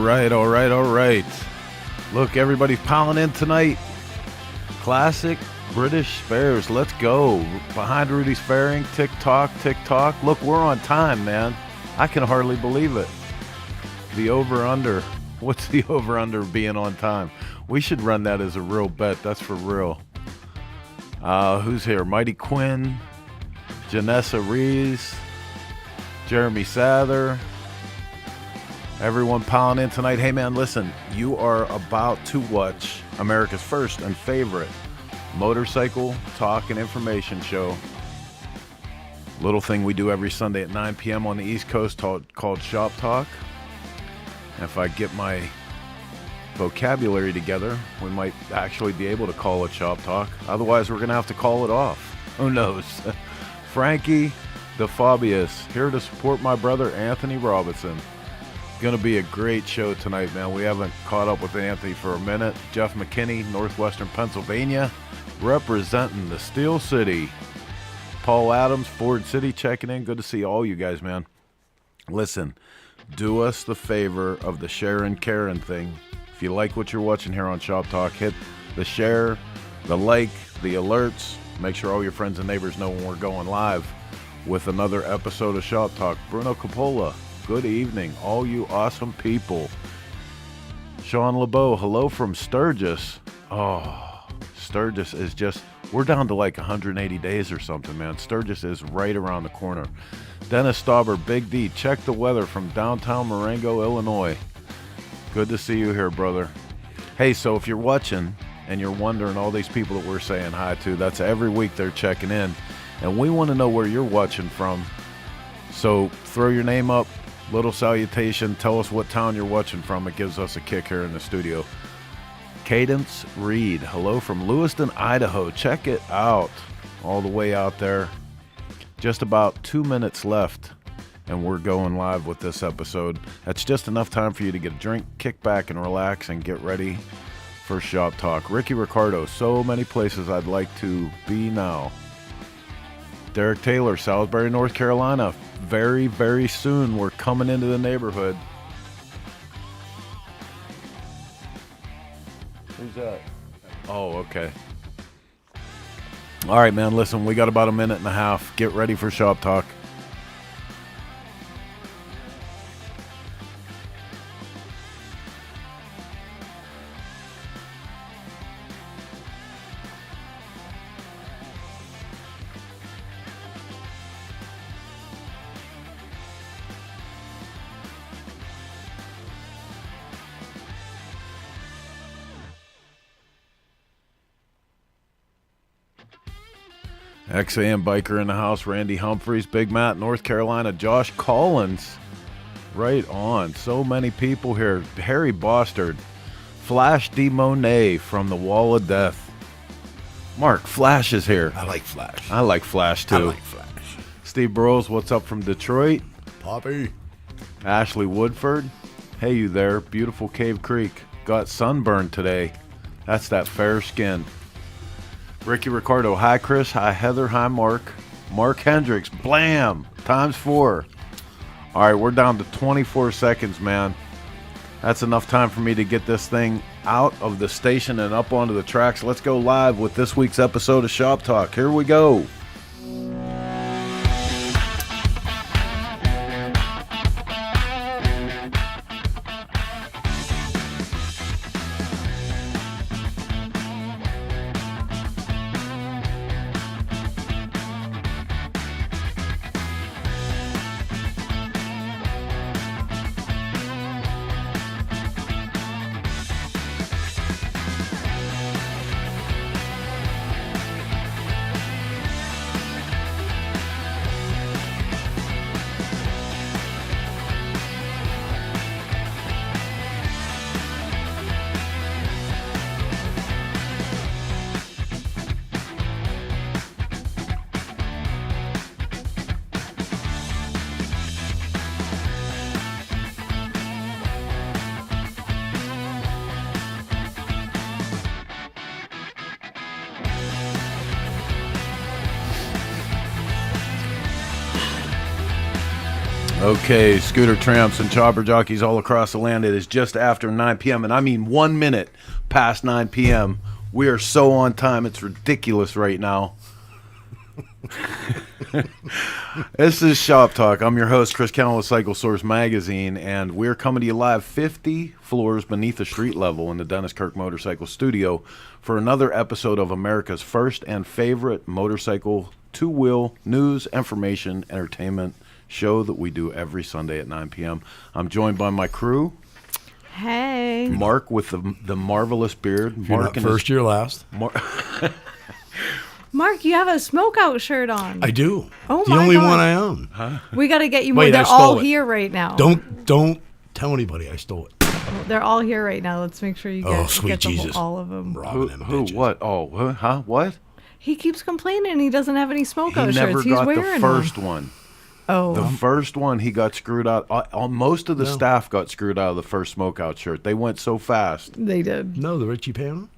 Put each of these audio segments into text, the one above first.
All right. Look, everybody's piling in tonight. Classic British spares. Let's go. Behind Rudy's Fairing. Tick tock. Look, we're on time, man. I can hardly believe it. The over-under. What's the over-under being on time? We should run that as a real bet. That's for real. Who's here? Mighty Quinn. Janessa Rees. Jeremy Sather. Everyone piling in tonight. Hey, man, listen. You are about to watch America's first and favorite motorcycle talk and information show. Little thing we do every Sunday at 9 p.m. on the East Coast called ShopTalk. And if I get my vocabulary together, we might actually be able to call it ShopTalk. Otherwise, we're going to have to call it off. Who knows? Frankie DeFabius, here to support my brother Anthony Robinson. Going to be a great show tonight, man. We haven't caught up with Anthony for a minute. Jeff McKinney, Northwestern Pennsylvania, representing the Steel City. Paul Adams, Ford City, checking in. Good to see all you guys, man. Listen, do us the favor of the share and Karen thing. If you like what you're watching here on Shop Talk, hit the share, the like, the alerts. Make sure all your friends and neighbors know when we're going live with another episode of Shop Talk. Bruno Coppola, good evening, all you awesome people. Sean LeBeau, hello from Sturgis. Oh, Sturgis is just, we're down to like 180 days or something, man. Sturgis is right around the corner. Dennis Stauber, Big D, check the weather from downtown Marengo, Illinois. Good to see you here, brother. Hey, so if you're watching and you're wondering all these people that we're saying hi to, that's every week they're checking in. And we want to know where you're watching from. So throw your name up, little salutation, tell us what town you're watching from. It gives us a kick here in the studio. Cadence Reed, hello from Lewiston, Idaho. Check it out. All the way out there. Just about 2 minutes left, and we're going live with this episode. That's just enough time for you to get a drink, kick back, and relax, and get ready for Shop Talk. Ricky Ricardo, so many places I'd like to be now. Derek Taylor, Salisbury, North Carolina. Very, very soon, we're coming into the neighborhood. Who's that? Oh, okay. All right, man, listen, we got about a minute and a half. Get ready for Shop Talk. XAM Biker in the house, Randy Humphreys, Big Matt, North Carolina, Josh Collins, right on. So many people here. Harry Bostard, Flash D. Monet from the Wall of Death. Mark, Flash is here. I like Flash. I like Flash, too. I like Flash. Steve Burrows, what's up from Detroit? Poppy. Ashley Woodford, hey you there, beautiful Cave Creek. Got sunburned today. That's that fair skin. Ricky Ricardo, hi Chris, hi Heather, hi Mark. Mark Hendricks, blam, ×4. All right, we're down to 24 seconds, man. That's enough time for me to get this thing out of the station and up onto the tracks. Let's go live with this week's episode of Shop Talk. Here we go. Okay, scooter tramps and chopper jockeys all across the land. It is just after 9 p.m., and I mean 1 minute past 9 p.m. We are so on time. It's ridiculous right now. This is Shop Talk. I'm your host, Chris Kennel with Cycle Source Magazine, and we're coming to you live 50 floors beneath the street level in the Dennis Kirk Motorcycle Studio for another episode of America's first and favorite motorcycle two-wheel news, information, entertainment show that we do every Sunday at 9 p.m. I'm joined by my crew. Hey. Mark with the marvelous beard. If you're Mark not first, you're last. Mark, you have a smokeout shirt on. I do. Oh the my only God. one I own. We got to get you more. Wait, They're I stole all it. here right now. Don't tell anybody I stole it. They're all here right now. Let's make sure you get, Sweet get Jesus. all of them. Robbing them Who? bitches. What? Oh, huh? What? He keeps complaining he doesn't have any smokeout He never shirts. He's got wearing the first one. Oh. The first one, he got screwed out. Most of the staff got screwed out of the first smokeout shirt. They went so fast. They did. No, the Richie Pam.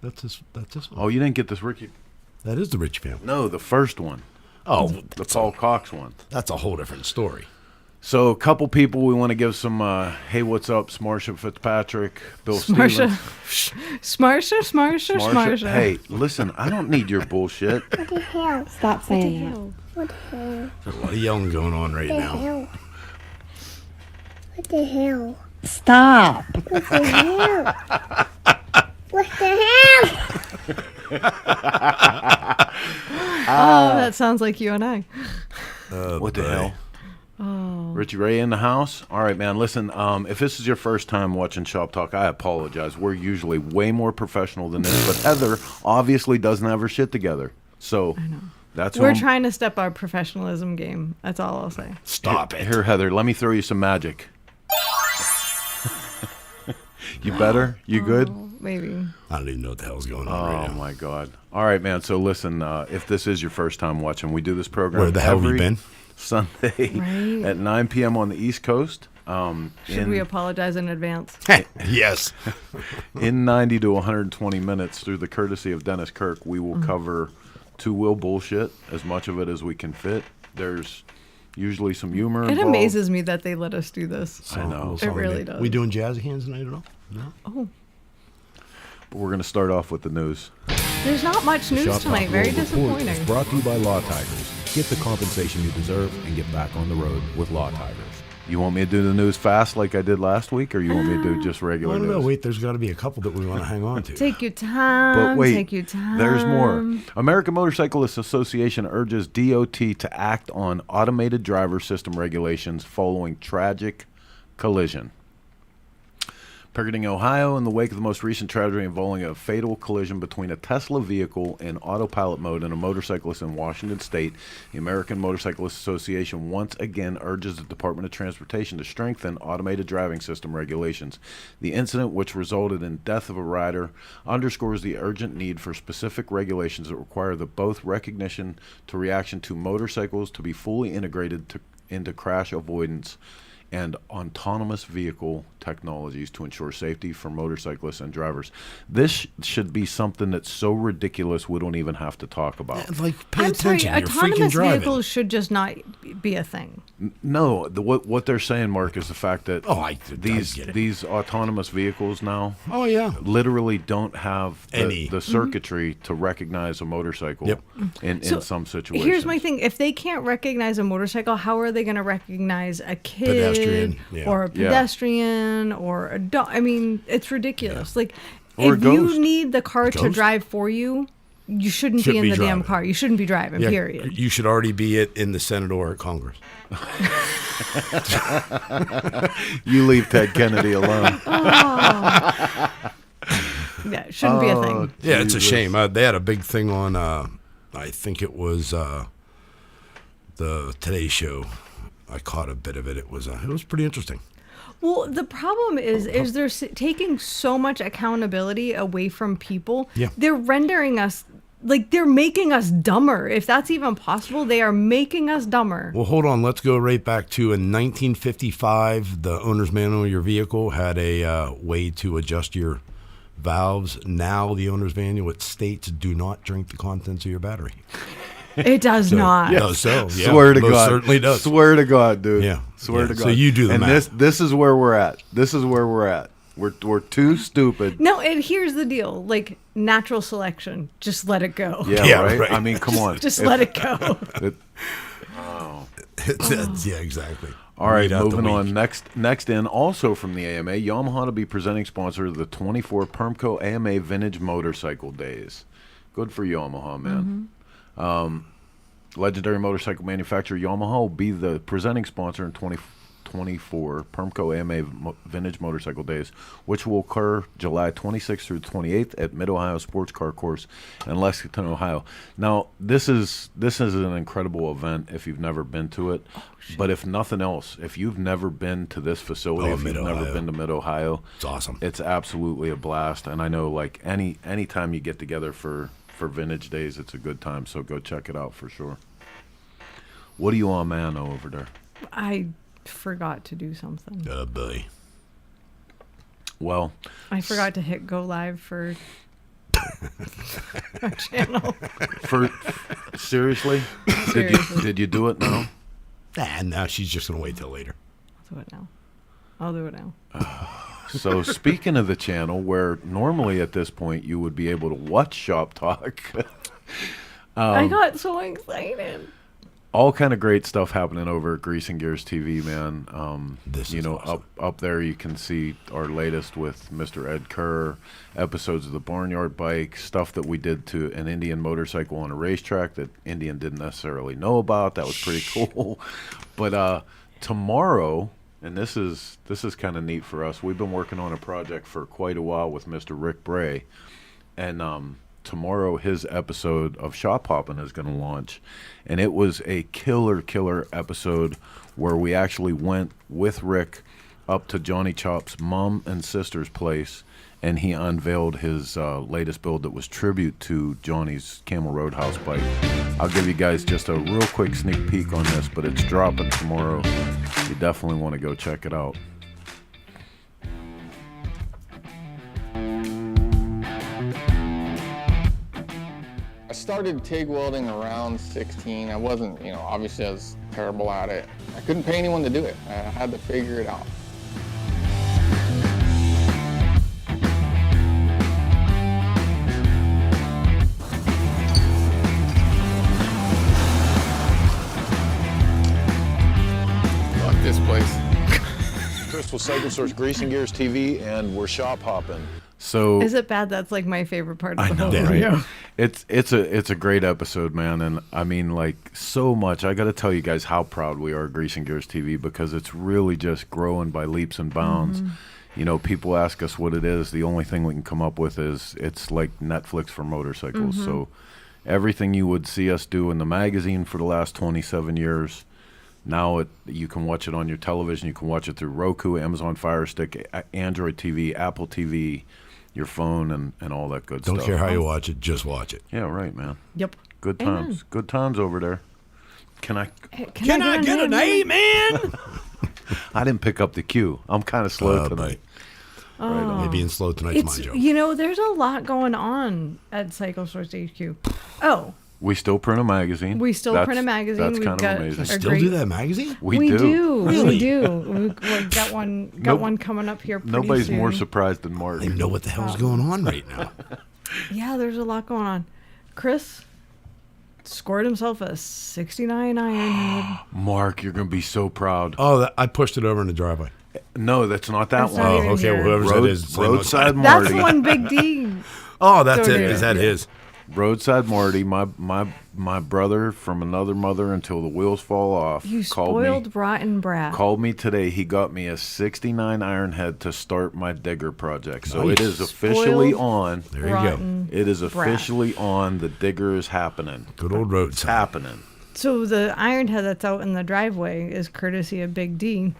That's this one. Oh, you didn't get this, Ricky? That is the Richie Pam. No, the first one. Oh, The Paul Cox one. that's a whole different story. So a couple people we want to give some, hey, what's up, Smarsha Fitzpatrick, Bill Smarsha. Stevens. Smarsha. Hey, listen, I don't need your bullshit. What the hell? Stop saying that. What the hell? There's a lot of yelling going on right What the now. hell? What the hell? Stop. What the hell? What the hell? Oh, that sounds like you and I. What the hell? Richie Ray in the house? All right, man, listen, if this is your first time watching Shop Talk, I apologize. We're usually way more professional than this, but Heather obviously doesn't have her shit together. So that's We're what trying to step our professionalism game. That's all I'll say. Stop it. Here, Heather, let me throw you some magic. You better? You good? Maybe. I don't even know what the hell's going on right Oh now. my God! All right, man. So listen, if this is your first time watching, we do this program. Where the hell have you every been? Sunday Right. at 9 p.m. on the East Coast. Should we apologize in advance? Yes. In 90 to 120 minutes, through the courtesy of Dennis Kirk, we will cover two-wheel bullshit, as much of it as we can fit. There's usually some humor It involved. amazes me that they let us do this. I know. It really does. We doing jazzy hands tonight at all? No. Oh, But we're going to start off with the news. there's not much news Shop tonight. Talk Very Road Report is disappointing. brought to you by Law Tigers. Get the compensation you deserve and get back on the road with Law Tigers. You want me to do the news fast like I did last week, or you want me to do just I regular don't news? know. Wait, there's got to be a couple that we want to hang on to. Take your time. But wait, Take your time. there's more. American Motorcyclists Association urges DOT to act on automated driver system regulations following tragic collision. Picketing, Ohio, in the wake of the most recent tragedy involving a fatal collision between a Tesla vehicle in autopilot mode and a motorcyclist in Washington State, the American Motorcyclists Association once again urges the Department of Transportation to strengthen automated driving system regulations. The incident, which resulted in death of a rider, underscores the urgent need for specific regulations that require the both recognition to reaction to motorcycles to be fully integrated into crash avoidance and autonomous vehicle technologies to ensure safety for motorcyclists and drivers. This should be something that's so ridiculous we don't even have to talk about. Like, pay I'm sorry. attention. You're freaking Autonomous driving. vehicles should just not be a thing. No, what they're saying, Mark, is the fact that Oh, I get it. these autonomous vehicles now Oh, yeah. literally don't have Any. the circuitry to recognize a motorcycle Yep. in So, some situations. Here's my thing. If they can't recognize a motorcycle, how are they going to recognize a kid Pedestrian, yeah. or a Yeah. pedestrian or a dog? I mean, it's ridiculous. Like, Or a if ghost. you need the car to Ghost? drive for you, you shouldn't Should be in be the damn driving. car. You shouldn't be driving, Yeah, period. You should already be in the Senate or at Congress. You leave Ted Kennedy alone. Yeah, it shouldn't be a thing. Yeah, it's a Jesus. shame. They had a big thing on, I think it was the Today Show. I caught a bit of it. It was pretty interesting. Well, the problem is they're taking so much accountability away from people. Yeah. They're rendering us, like, they're making us dumber. If that's even possible, they are making us dumber. Well, hold on. Let's go right back to in 1955, the owner's manual of your vehicle had a way to adjust your valves. Now the owner's manual, it states do not drink the contents of your battery. It does not. No, so yeah, Swear to most God. certainly does. Swear to God, dude. Yeah. Swear Yeah. to God. So you do the and math. this is where we're at. This is where we're at. We're too stupid. No, and here's the deal. Like, natural selection. Just let it go. Yeah, Yeah, right? right. I mean, come on. Just let it go. Yeah, exactly. All right, Read out the moving on. week. Next in, also from the AMA, Yamaha to be presenting sponsor of the 24 Permco AMA Vintage Motorcycle Days. Good for Yamaha, man. Legendary motorcycle manufacturer Yamaha will be the presenting sponsor in 2024 Permco AMA Vintage Motorcycle Days, which will occur July 26th through 28th at Mid-Ohio Sports Car Course in Lexington, Ohio. Now, this is an incredible event if you've never been to it. But if nothing else, if you've never been to this facility, if you've Mid-Ohio. never been to Mid-Ohio, It's awesome. it's absolutely a blast. And I know, like, any time you get together for Vintage Days, it's a good time. So go check it out for sure. What do you on, man, over there? I forgot to do something. Oh, boy. Well, I forgot to hit go live for our channel. for seriously, Seriously. did you do it now? And now she's just going to wait till later. I'll do it now. I'll do it now. So speaking of the channel, where normally at this point you would be able to watch Shop Talk, I got so excited. all kind of great stuff happening over at Grease and Gears TV, man. This you is know, awesome. up there you can see our latest with Mr. Ed Kerr, episodes of the Barnyard Bike, stuff that we did to an Indian motorcycle on a racetrack that Indian didn't necessarily know about. That was pretty cool. But tomorrow, and this is kind of neat for us. We've been working on a project for quite a while with Mr. Rick Bray, and tomorrow his episode of Shop Hoppin' is going to launch, and it was a killer episode where we actually went with Rick up to Johnny Chop's mom and sister's place, and he unveiled his latest build that was tribute to Johnny's Camel Roadhouse bike. I'll give you guys just a real quick sneak peek on this, but it's dropping tomorrow. You definitely want to go check it out. I started TIG welding around 16. I wasn't, obviously I was terrible at it. I couldn't pay anyone to do it. I had to figure it out. Fuck this place. Crystal Cycle Source Grease and Gears TV, and we're shop hopping. So Is it bad? That's like my favorite part of I the know, whole right? video. It's a great episode, man, and I mean, like, so much. I got to tell you guys how proud we are at Grease and Gears TV, because it's really just growing by leaps and bounds. You know, people ask us what it is. The only thing we can come up with is it's like Netflix for motorcycles. So everything you would see us do in the magazine for the last 27 years, now you can watch it on your television. You can watch it through Roku, Amazon Fire Stick, Android TV, Apple TV, your phone, and all that good Don't stuff. care how you watch it, just watch it. Yeah, right, man. Yep. Good Amen. times. Good times over there. Can I? Can I get an amen? I didn't pick up the cue. I'm kind of slow tonight. Maybe in slow tonight's my It's, joke. there's a lot going on at Cycle Source HQ. Oh, We still print a magazine. we still print a magazine. That's We've kind got of amazing. a Still great- do that magazine? We do. Really? We do. We've got one. Got Nope. one coming up here. Pretty Nobody's soon. more surprised than Mark. I don't even know what the hell's going on right now. Yeah, there's a lot going on. Chris scored himself a 69 iron head. Mark, you're gonna be so proud. Oh, I pushed it over in the driveway. No, that's not that That's one. not Oh, even okay. here. Well, whoever that is. it's like- Roadside That's Marty. the one Big D. Oh, that's So it. did Is it. that Yeah. his? Roadside Marty, my brother from another mother until the wheels fall off. You called spoiled rotten brat. Called me today. He got me a 69 iron head to start my digger project. So it Nice. is officially Spoiled on. There you go. rotten It is brat. officially on. The digger is happening. Good old It's Roadside. happening. So the iron head that's out in the driveway is courtesy of Big D.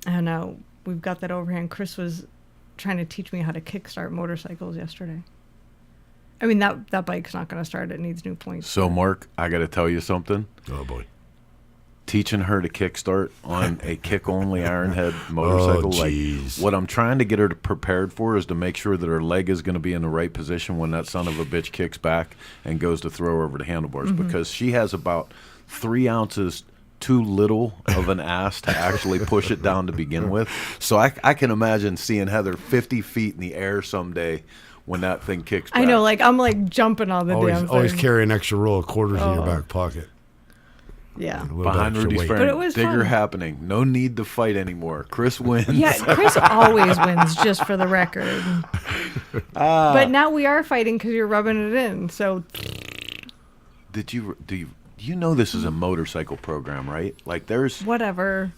And we've got that over here. And Chris was trying to teach me how to kickstart motorcycles yesterday. I mean, that bike's not going to start. It needs new points. So, Mark, I got to tell you something. Oh, boy. teaching her to kickstart on a kick-only Ironhead motorcycle. jeez. What I'm trying to get her prepared for is to make sure that her leg is going to be in the right position when that son of a bitch kicks back and goes to throw her over the handlebars, because she has about 3 ounces too little of an ass to actually push it down to begin with. So I can imagine seeing Heather 50 feet in the air someday when that thing kicks back. I know, like I'm like jumping on the damn thing. Always carry an extra roll of quarters in your back pocket. Yeah. A little Behind bit extra Rudy's weight. Fair, But it was Digger fun. happening. No need to fight anymore. Chris wins. Yeah, Chris always wins, just for the record. But now we are fighting because you're rubbing it in. So Do you know this is a motorcycle program, right? Like there's whatever.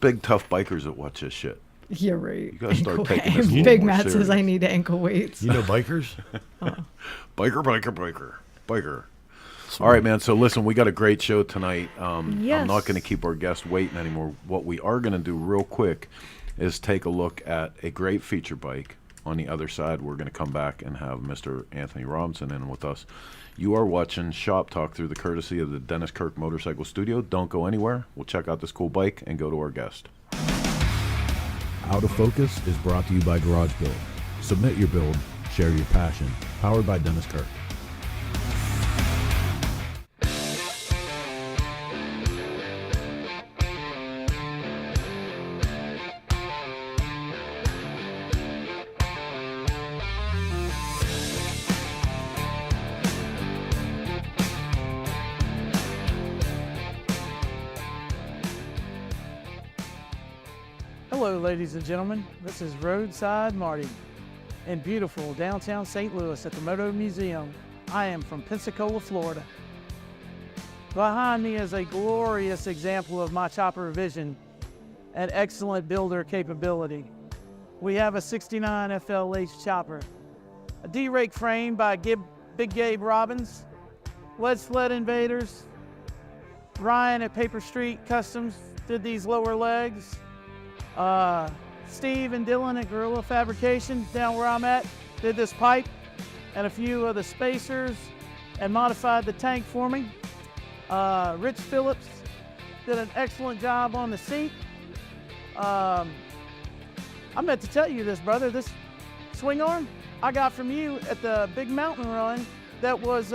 big tough bikers that watch this shit. You're right. You gotta start taking this a little Big more Matt says serious. I need ankle weights. You know bikers? Biker. All right, man. So listen, we got a great show tonight. I'm Yes. not going to keep our guests waiting anymore. What we are going to do real quick is take a look at a great feature bike. On the other side, we're going to come back and have Mr. Anthony Robinson in with us. You are watching Shop Talk through the courtesy of the Dennis Kirk Motorcycle Studio. Don't go anywhere. We'll check out this cool bike and go to our guest. Out of Focus is brought to you by Garage Build. Submit your build, share your passion. Powered by Dennis Kirk. Hello, ladies and gentlemen. This is Roadside Marty in beautiful downtown St. Louis at the Moto Museum. I am from Pensacola, Florida. Behind me is a glorious example of my chopper vision and excellent builder capability. We have a 69 FLH chopper, a D-rake frame by Big Gabe Robbins, lead sled invaders. Ryan at Paper Street Customs did these lower legs. Steve and Dylan at Gorilla Fabrication, down where I'm at, did this pipe and a few of the spacers and modified the tank for me. Rich Phillips did an excellent job on the seat. I meant to tell you this, brother. This swing arm I got from you at the big mountain run. That was,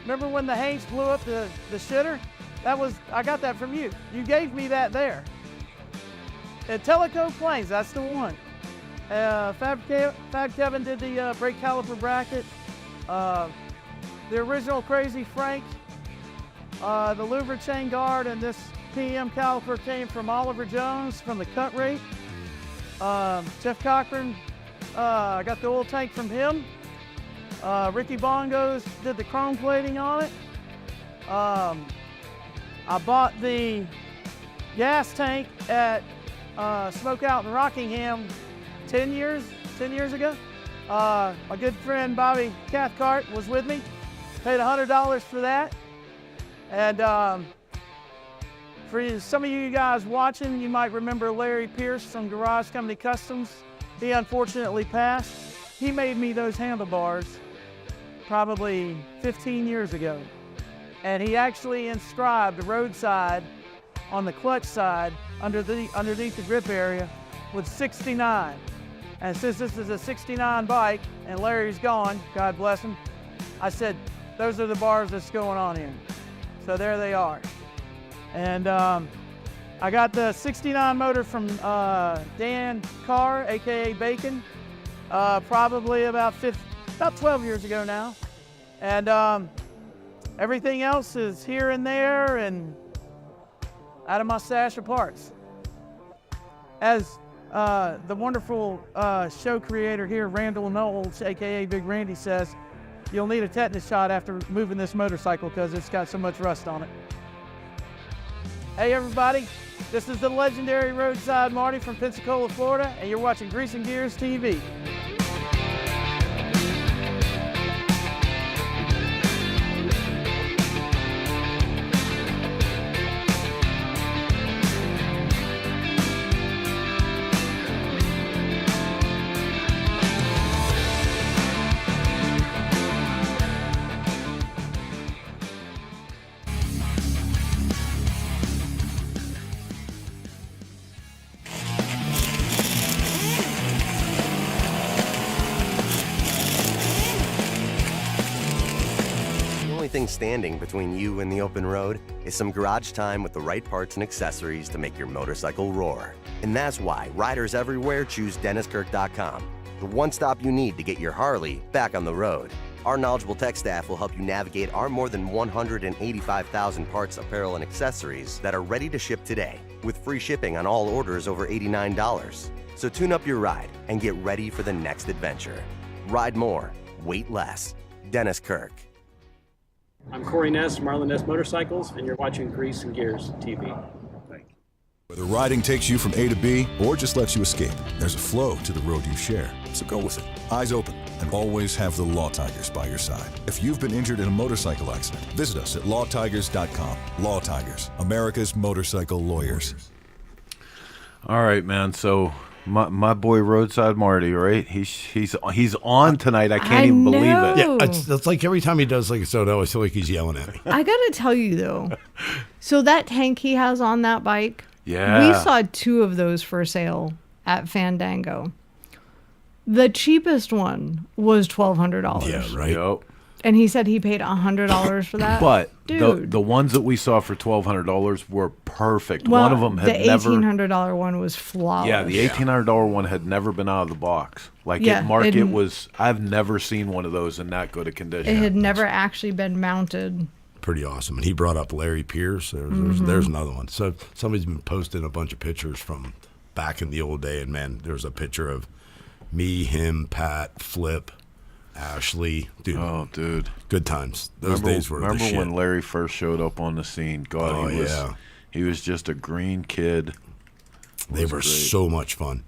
remember when the Haints blew up the shitter? I got that from you. You gave me that there. At Teleco Plains, that's the one. Fab Kevin did the brake caliper bracket. The original Crazy Frank, the louver chain guard, and this PM caliper came from Oliver Jones from the cut rate. Jeff Cochran, I got the oil tank from him. Ricky Bongos did the chrome plating on it. I bought the gas tank at Smokeout in Rockingham 10 years ago. My good friend Bobby Cathcart was with me. Paid $100 for that. And for some of you guys watching, you might remember Larry Pierce from Garage Company Customs. He unfortunately passed. He made me those handlebars probably 15 years ago. And he actually inscribed Roadside on the clutch side underneath the grip area with 69. And since this is a 69 bike and Larry's gone, God bless him, I said, those are the bars that's going on here. So there they are. And I got the 69 motor from Dan Carr, AKA Bacon, probably about 12 years ago now. And everything else is here and there and out of my stash of parts. As the wonderful show creator here, Randall Knowles, AKA Big Randy, says, you'll need a tetanus shot after moving this motorcycle because it's got so much rust on it. Hey everybody, this is the legendary Roadside Marty from Pensacola, Florida, and you're watching Grease and Gears TV. thing standing between you and the open road is some garage time with the right parts and accessories to make your motorcycle roar. And that's why riders everywhere choose DennisKirk.com, the one stop you need to get your Harley back on the road. Our knowledgeable tech staff will help you navigate our more than 185,000 parts, apparel, and accessories that are ready to ship today, with free shipping on all orders over $89. So tune up your ride and get ready for the next adventure. Ride more, wait less. Dennis Kirk. I'm Corey Ness from Marlin Ness Motorcycles, and you're watching Grease and Gears TV. Whether riding takes you from A to B or just lets you escape, there's a flow to the road you share. So go with it. Eyes open, and always have the Law Tigers by your side. If you've been injured in a motorcycle accident, visit us at lawtigers.com. Law Tigers, America's motorcycle lawyers. All right, man. So my boy Roadside Marty, right? He's on tonight. I can't even believe it. Yeah, it's like every time he does like a soda, I always feel like he's yelling at me. I gotta tell you though, so that tank he has on that bike, yeah, we saw 2 of those for sale at Fandango. The cheapest one was $1,200. Yeah, right. Yep. And he said he paid $100 for that. But dude, the ones that we saw for $1,200 were perfect. well, One of them had the $1,800 one was flawless. Yeah, the $1,800 one had never been out of the box. Like it was. I've never seen one of those in that good a condition. It had never actually been mounted. Pretty awesome. And he brought up Larry Pierce. There's another one. So somebody's been posting a bunch of pictures from back in the old day, and man, there's a picture of me, him, Pat, Flip, Ashley. Dude. Oh, dude. Good times. Those days were the shit. Remember when Larry first showed up on the scene? God, he was just a green kid. They were so much fun.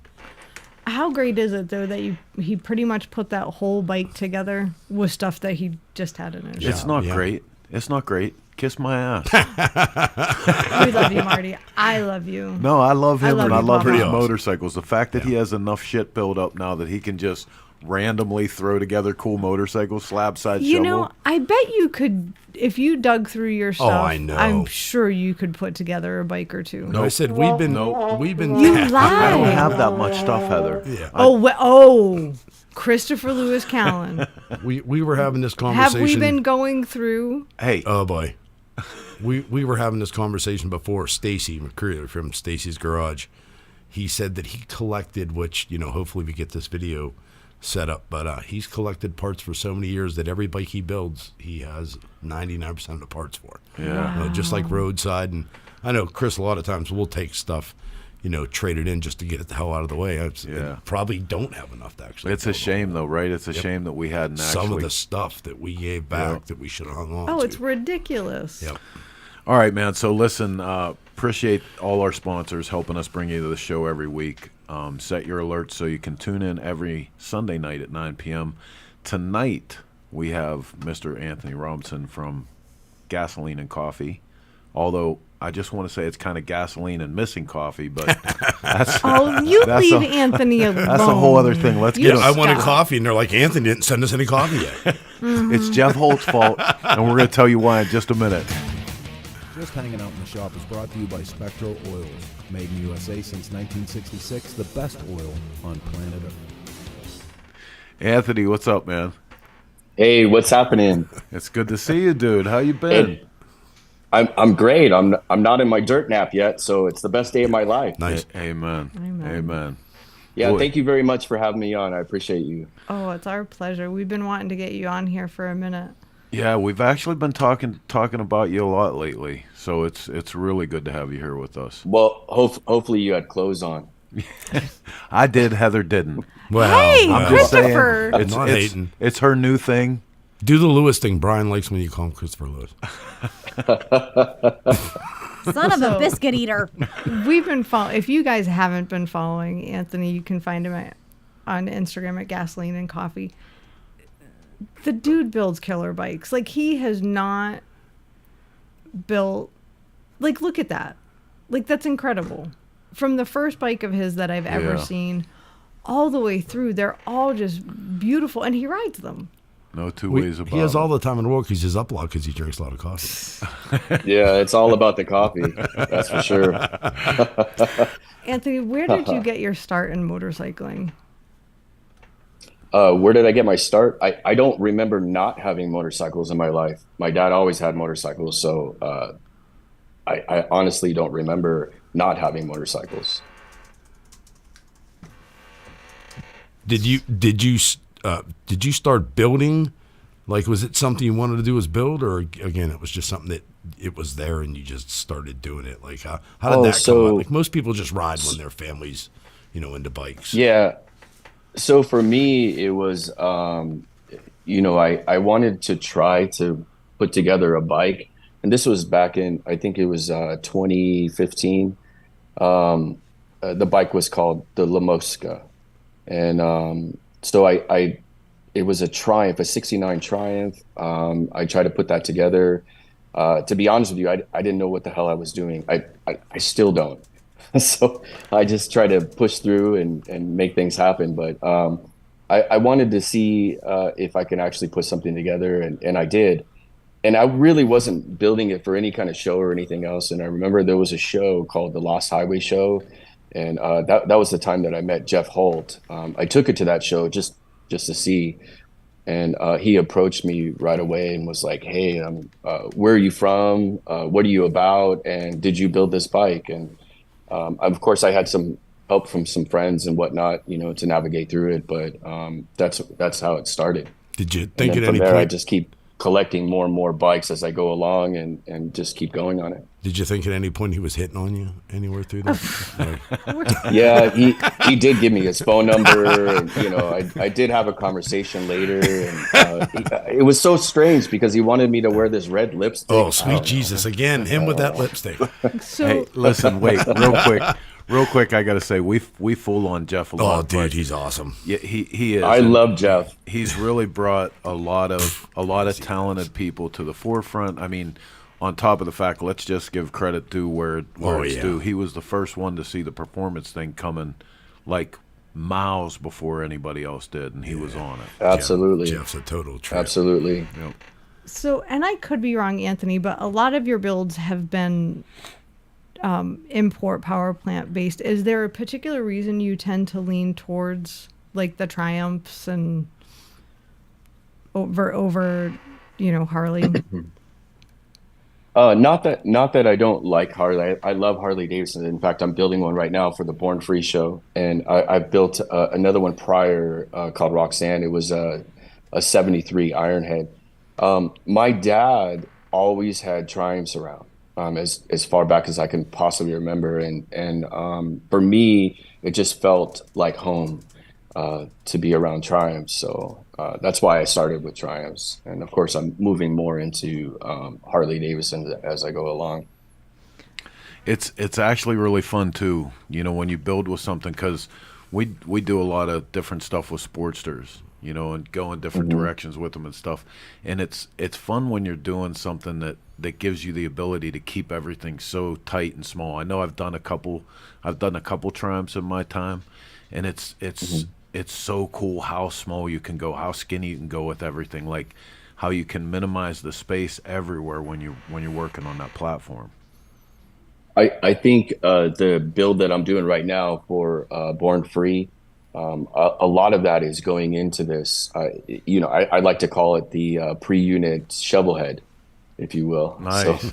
How great is it though that he pretty much put that whole bike together with stuff that he just had in his shop? It's not great. It's not great. Kiss my ass. We love you, Marty. I love you. No, I love him, and I love his awesome. motorcycles. The fact that he has enough shit built up now that he can just randomly throw together cool motorcycles, slab side shovel. You know, I bet you could, if you dug through your stuff. Oh, I know. I'm sure you could put together a bike or two. No, I said we've been. You lied. I don't have that much stuff, Heather. Yeah. Christopher Lewis Callan. We were having this conversation. Have we been going through? Hey. Oh boy. We were having this conversation before. Stacy McCreary from Stacy's Garage, he said that he collected, which, you know, hopefully we get this video set up, but he's collected parts for so many years that every bike he builds, he has 99% of the parts for. Yeah. Wow. Just like Roadside. And I know, Chris, a lot of times we'll take stuff, you know, trade it in just to get it the hell out of the way. Probably don't have enough to actually. It's a shame, though, right? It's a shame that we hadn't actually. Some of the stuff that we gave back that we should have hung on to. Oh, it's ridiculous. Yep. All right, man. So listen, appreciate all our sponsors helping us bring you to the show every week. Set your alerts so you can tune in every Sunday night at 9 p.m. Tonight, we have Mr. Anthony Robinson from Gasoline and Coffee. Although, I just want to say it's kind of gasoline and missing coffee, but that's... leave Anthony alone. That's a whole other thing. Let's get I wanted coffee, and they're like, Anthony didn't send us any coffee yet. It's Jeff Holt's fault, and we're going to tell you why in just a minute. Just Hanging Out in the Shop is brought to you by Spectral Oils. Made in USA since 1966, the best oil on planet Earth. Anthony, what's up, man? Hey, what's happening? It's good to see you, dude. How you been? Hey, I'm great. I'm not in my dirt nap yet, so it's the best day of my life. Nice. Amen. Yeah, Boy. thank you very much for having me on. I appreciate you. Oh, it's our pleasure. We've been wanting to get you on here for a minute. Yeah, we've actually been talking about you a lot lately, so it's really good to have you here with us. Well, hopefully you had clothes on. I did. Heather didn't. Well, hey, I'm just Christopher. saying, I'm not hating. It's her new thing. Do the Lewis thing. Brian likes when you call him Christopher Lewis. Son of a biscuit eater. We've been if you guys haven't been following Anthony, you can find him on Instagram at Gasoline and Coffee. The dude builds killer bikes. Like, he has not built, like, look at that. Like, that's incredible. From the first bike of his that I've ever seen all the way through, they're all just beautiful, and he rides them. No two ways about it. He has all the time in the world because he's up a lot because he drinks a lot of coffee. Yeah, it's all about the coffee. That's for sure. Anthony, where did you get your start in motorcycling? Where did I get my start? I don't remember not having motorcycles in my life. My dad always had motorcycles, so I honestly don't remember not having motorcycles. Did you start building? Like, was it something you wanted to do as build, or again, it was just something that it was there and you just started doing it? Like, how did that come up? Like, most people just ride when their family's, into bikes. Yeah. So for me, it was, I wanted to try to put together a bike, and this was back in, I think it was 2015. The bike was called the Lamoska, and so it was a Triumph, a '69 Triumph. I tried to put that together. To be honest with you, I didn't know what the hell I was doing. I still don't. So I just try to push through and make things happen. But I wanted to see if I can actually put something together, and I did. And I really wasn't building it for any kind of show or anything else. And I remember there was a show called the Lost Highway Show, and that was the time that I met Jeff Holt. I took it to that show just to see, and he approached me right away and was like, "Hey, where are you from? What are you about? And did you build this bike?" And of course, I had some help from some friends and whatnot, to navigate through it. But that's how it started. Did you think at from any there, point? I just keep collecting more and more bikes as I go along, and just keep going on it. Did you think at any point he was hitting on you anywhere through that? Yeah, he did give me his phone number, and I did have a conversation later, and it was so strange because he wanted me to wear this red lipstick. Oh, sweet Jesus! Again, him with that lipstick. So, Hey, listen, wait, real quick. I gotta say, we fool on Jeff a lot. Oh, dude, he's awesome. Yeah, he is. I love Jeff. He's really brought a lot of talented people to the forefront. I mean, on top of the fact, let's just give credit due where it's due. He was the first one to see the performance thing coming, like miles before anybody else did, and he was on it. Absolutely, Jeff's a total trip. Absolutely. Yep. So, and I could be wrong, Anthony, but a lot of your builds have been import power plant based. Is there a particular reason you tend to lean towards like the Triumphs and over Harley? Not that I don't like Harley. I love Harley Davidson. In fact, I'm building one right now for the Born Free show, and I built another one prior called Roxanne. It was a '73 Ironhead. My dad always had Triumphs around. As far back as I can possibly remember, and for me, it just felt like home to be around Triumphs. So that's why I started with Triumphs, and of course, I'm moving more into Harley Davidson as I go along. It's actually really fun too, when you build with something, because we do a lot of different stuff with Sportsters, and go in different directions with them and stuff. And it's fun when you're doing something that gives you the ability to keep everything so tight and small. I know I've done a couple Triumphs in my time, and it's so cool how small you can go, how skinny you can go with everything, like how you can minimize the space everywhere when you're working on that platform. I think the build that I'm doing right now for Born Free, a lot of that is going into this. I like to call it the pre-unit shovel head, if you will. Nice. So,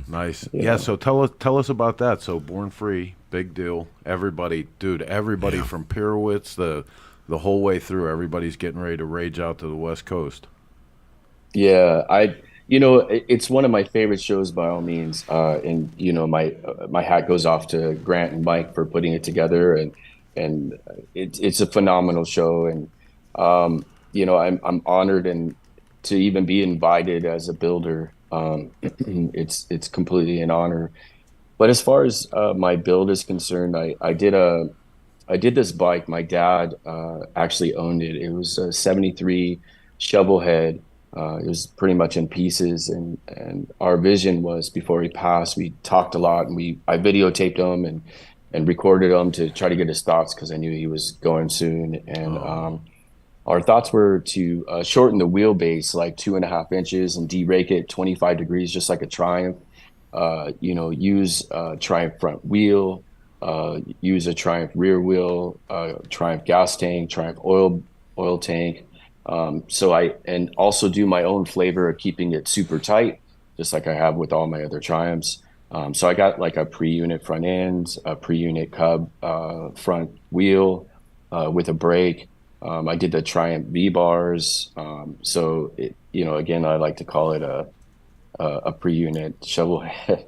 Nice. Yeah. So tell us about that. So Born Free, big deal. Everybody from pirouettes the whole way through. Everybody's getting ready to rage out to the West Coast. Yeah, it's one of my favorite shows by all means. And my hat goes off to Grant and Mike for putting it together, and it's a phenomenal show. And I'm honored and to even be invited as a builder. It's completely an honor. But as far as my build is concerned, I did this bike. My dad actually owned it. It was a '73 shovel head. It was pretty much in pieces, and our vision was, before he passed, we talked a lot, and I videotaped him and recorded him to try to get his thoughts, because I knew he was going soon. And our thoughts were to shorten the wheelbase like 2.5 inches and derake it 25 degrees, just like a Triumph. Use Triumph front wheel, use a Triumph rear wheel, Triumph gas tank, Triumph oil tank. And also do my own flavor of keeping it super tight, just like I have with all my other Triumphs. So I got like a pre-unit front end, a pre-unit cub front wheel with a brake. I did the Triumph V-bars. Again, I like to call it a pre-unit shovel head.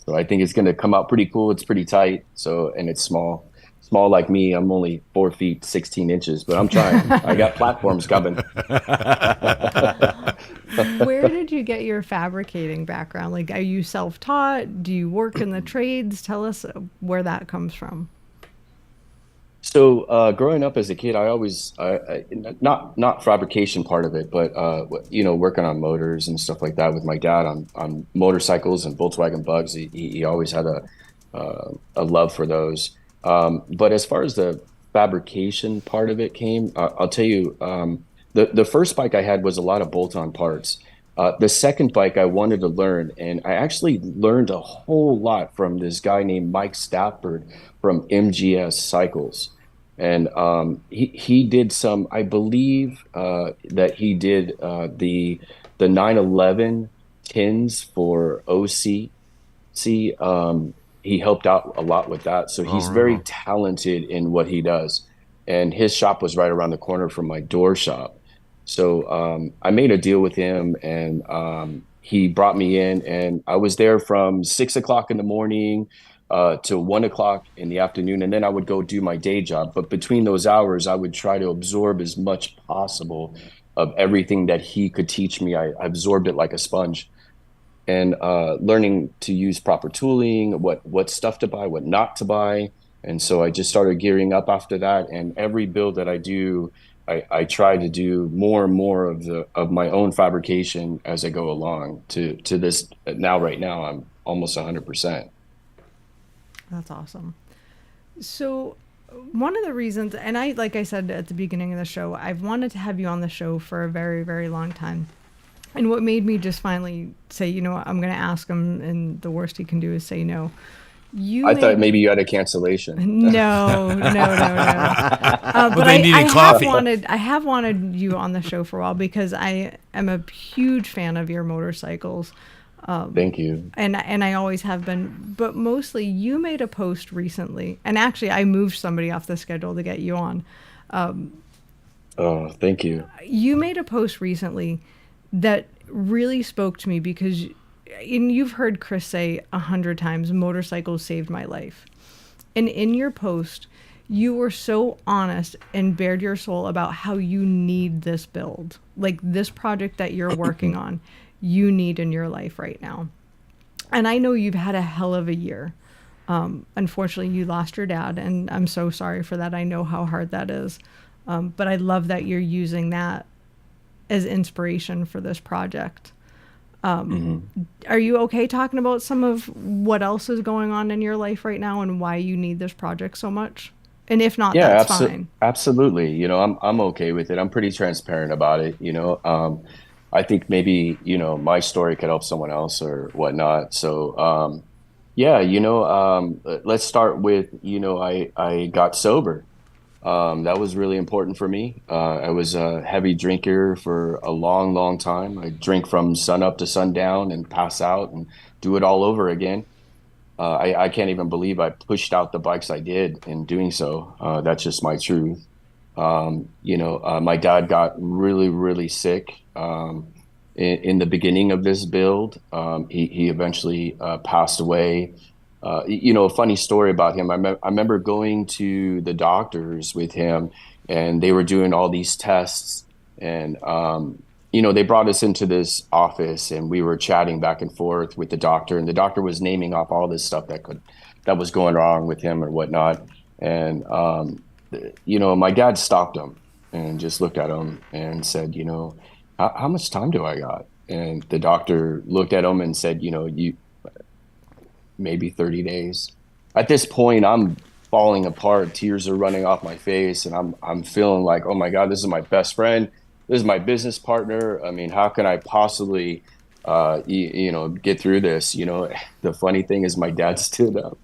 So I think it's going to come out pretty cool. It's pretty tight. And it's small like me. I'm only 4 feet 16 inches, but I'm trying. I got platforms coming. Where did you get your fabricating background? Like, are you self-taught? Do you work in the trades? Tell us where that comes from. So growing up as a kid, I always not fabrication part of it, but working on motors and stuff like that with my dad on motorcycles and Volkswagen Bugs. He always had a love for those. But as far as the fabrication part of it came, I'll tell you, the first bike I had was a lot of bolt-on parts. The second bike I wanted to learn, and I actually learned a whole lot from this guy named Mike Stafford from MGS Cycles. And he did some, I believe that he did the 911 tins for OC. He helped out a lot with that. So he's very talented in what he does. And his shop was right around the corner from my door shop. So I made a deal with him, and he brought me in, and I was there from 6 o'clock in the morning to 1 o'clock in the afternoon, and then I would go do my day job. But between those hours, I would try to absorb as much possible of everything that he could teach me. I absorbed it like a sponge, and learning to use proper tooling, what stuff to buy, what not to buy. And so I just started gearing up after that. And every build that I do, I try to do more and more of my own fabrication as I go along to this. Right now, I'm almost 100%. That's awesome. So one of the reasons, and like I said at the beginning of the show, I've wanted to have you on the show for a very, very long time. And what made me just finally say, you know what, I'm going to ask him, and the worst he can do is say no. I thought maybe you had a cancellation. No. But they needed coffee. I have wanted you on the show for a while because I am a huge fan of your motorcycles. Thank you. And I always have been, but mostly you made a post recently, and actually I moved somebody off the schedule to get you on. Thank you. You made a post recently that really spoke to me because you've heard Chris say 100 times, motorcycles saved my life. And in your post, you were so honest and bared your soul about how you need this build. Like this project that you're working on, you need in your life right now. And I know you've had a hell of a year. Unfortunately, you lost your dad, and I'm so sorry for that. I know how hard that is. But I love that you're using that as inspiration for this project. Are you okay talking about some of what else is going on in your life right now and why you need this project so much? And if not, that's fine. Absolutely. You know, I'm okay with it. I'm pretty transparent about it. You know, I think maybe, you know, my story could help someone else or whatnot. So, let's start with, you know, I got sober. That was really important for me. I was a heavy drinker for a long, long time. I drink from sun up to sundown and pass out and do it all over again. I can't even believe I pushed out the bikes I did in doing so. That's just my truth. My dad got really, really sick in the beginning of this build. He eventually passed away. A funny story about him. I remember going to the doctors with him, and they were doing all these tests. And, they brought us into this office, and we were chatting back and forth with the doctor. And the doctor was naming off all this stuff that was going wrong with him or whatnot. And, my dad stopped him and just looked at him and said, how much time do I got? And the doctor looked at him and said, maybe 30 days. At this point, I'm falling apart. Tears are running off my face, and I'm feeling like, oh my God, this is my best friend. This is my business partner. I mean, how can I possibly, get through this? The funny thing is my dad stood up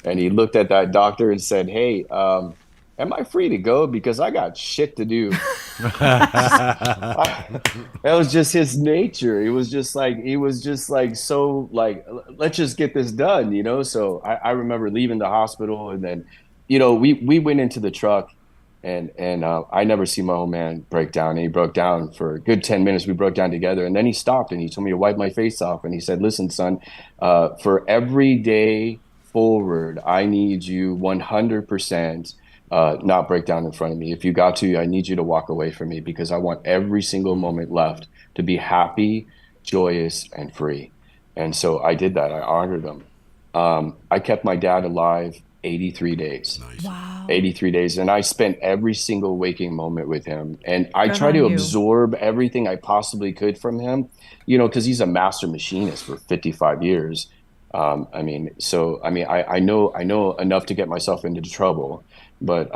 And he looked at that doctor and said, "Hey, am I free to go? Because I got shit to do." That was just his nature. He was just like so like, let's just get this done, you know? So I remember leaving the hospital, and then, you know, we went into the truck, and I never see my old man break down. And he broke down for a good 10 minutes. We broke down together, and then he stopped and he told me to wipe my face off. And he said, "Listen, son, for every day forward, I need you 100% not break down in front of me. If you got to, I need you to walk away from me, because I want every single moment left to be happy, joyous, and free." And so I did that. I honored him. I kept my dad alive 83 days. Nice. Wow. 83 days. And I spent every single waking moment with him. And I Good try on to you. absorb everything I possibly could from him, you know, because he's a master machinist for 55 years. I know enough to get myself into trouble, but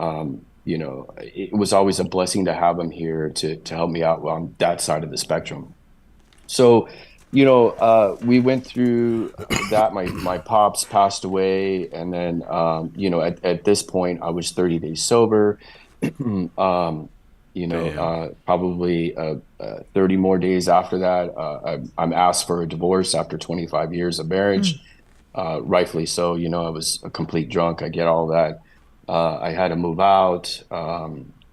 you know, it was always a blessing to have him here to help me out on that side of the spectrum. So, you know, we went through that. My pops passed away, and then you know, at this point, I was 30 days sober. You know, probably 30 more days after that, I'm asked for a divorce after 25 years of marriage. Rightfully so. You know, I was a complete drunk. I get all that. I had to move out,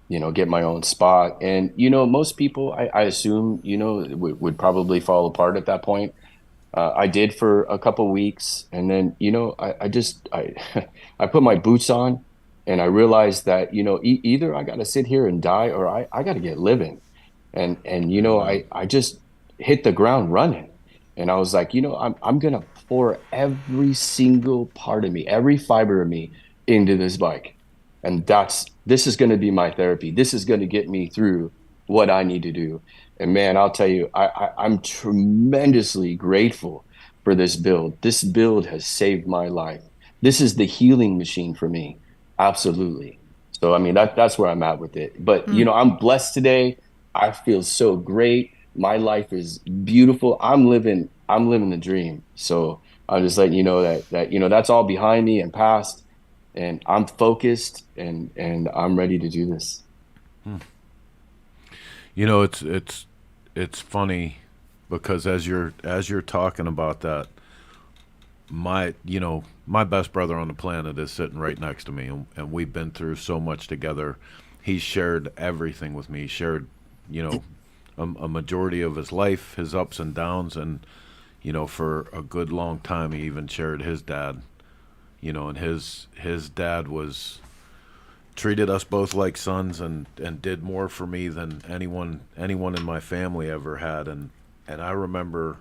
you know, get my own spot. And, you know, most people, I assume, you know, would probably fall apart at that point. I did for a couple weeks. And then, you know, I put my boots on, and I realized that, you know, either I got to sit here and die, or I got to get living. And, you know, I just hit the ground running. And I was like, you know, I'm going to pour every single part of me, every fiber of me into this bike. And this is going to be my therapy. This is going to get me through what I need to do. And man, I'll tell you, I'm tremendously grateful for this build. This build has saved my life. This is the healing machine for me. Absolutely. So, I mean, that's where I'm at with it. But, you know, I'm blessed today. I feel so great. My life is beautiful. I'm living the dream. So I'm just letting you know that, you know, that's all behind me and past, and I'm focused, and I'm ready to do this. You know, it's funny, because as you're talking about that, my best brother on the planet is sitting right next to me, and we've been through so much together. He's shared everything with me. He shared, you know, a majority of his life, his ups and downs, and, you know, for a good long time he even shared his dad, you know, and his dad treated us both like sons, and did more for me than anyone in my family ever had. And I remember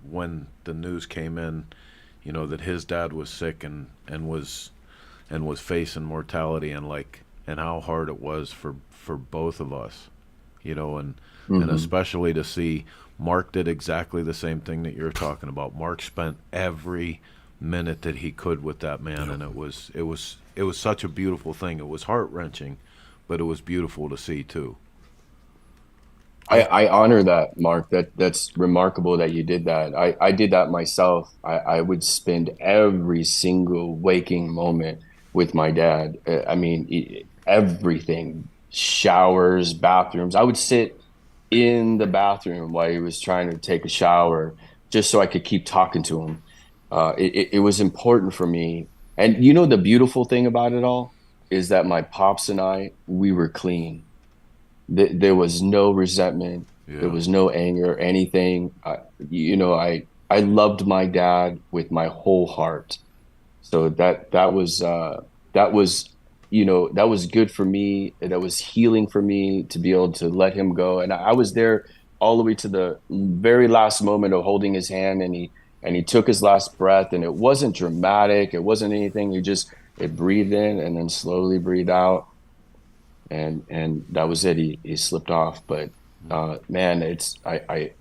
when the news came in, you know, that his dad was sick and was facing mortality, and how hard it was for both of us, you know, and especially to see Mark did exactly the same thing that you're talking about. Mark spent every minute that he could with that man, and it was such a beautiful thing. It was heart-wrenching, but it was beautiful to see too. I honor that, Mark. That's remarkable that you did that. I did that myself. I would spend every single waking moment with my dad. I mean, everything, showers, bathrooms. I would sit in the bathroom while he was trying to take a shower, just so I could keep talking to him. It was important for me. And you know, the beautiful thing about it all is that my pops and we were clean. There was no resentment. Yeah. There was no anger or anything. You know, I loved my dad with my whole heart. So that was you know, that was good for me. That was healing for me to be able to let him go. And I was there all the way to the very last moment of holding his hand, and he took his last breath, and it wasn't dramatic. It wasn't anything. It breathed in and then slowly breathed out. And that was it. He slipped off. But man, I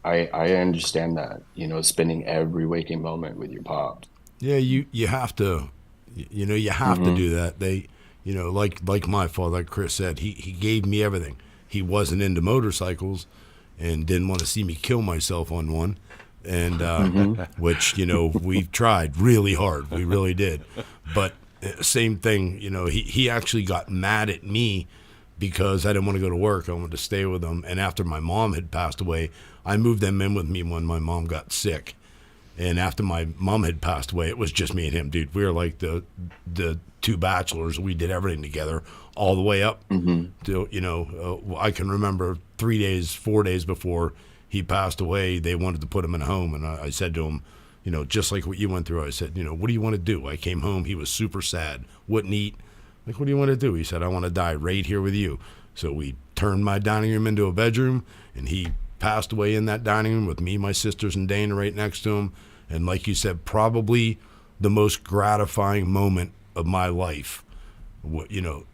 understand that, you know, spending every waking moment with your pops. Yeah, you have to, you know, you have to do that. They, you know, like my father, like Chris said, he gave me everything. He wasn't into motorcycles and didn't want to see me kill myself on one. and which, you know, we've tried really hard. We really did. But same thing, you know, he actually got mad at me because I didn't want to go to work. I wanted to stay with him. And after my mom had passed away, I moved them in with me when my mom got sick. And after my mom had passed away, it was just me and him, dude. We were like the two bachelors. We did everything together all the way up to, you know, I can remember 4 days before he passed away, they wanted to put him in a home. And I said to him, you know, just like what you went through, I said, you know, what do you want to do? I came home. He was super sad. Wouldn't eat. Like, what do you want to do? He said, I want to die right here with you. So we turned my dining room into a bedroom, and he passed away in that dining room with me, my sisters, and Dana right next to him. And like you said, probably the most gratifying moment of my life, you know,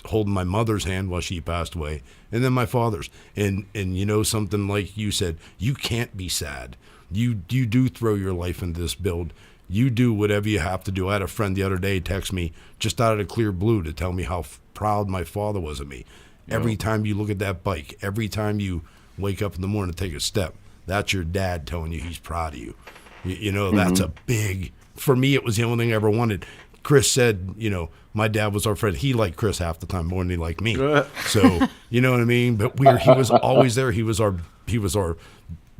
holding my mother's hand while she passed away, and then my father's. And you know, something like you said, you can't be sad. You do throw your life into this build. You do whatever you have to do. I had a friend the other day text me just out of the clear blue to tell me how proud my father was of me. Every time you look at that bike, every time you wake up in the morning to take a step, that's your dad telling you he's proud of you. You know, that's a big, for me, it was the only thing I ever wanted. Chris said, you know, my dad was our friend. He liked Chris half the time more than he liked me. So, you know what I mean? But he was always there. He was our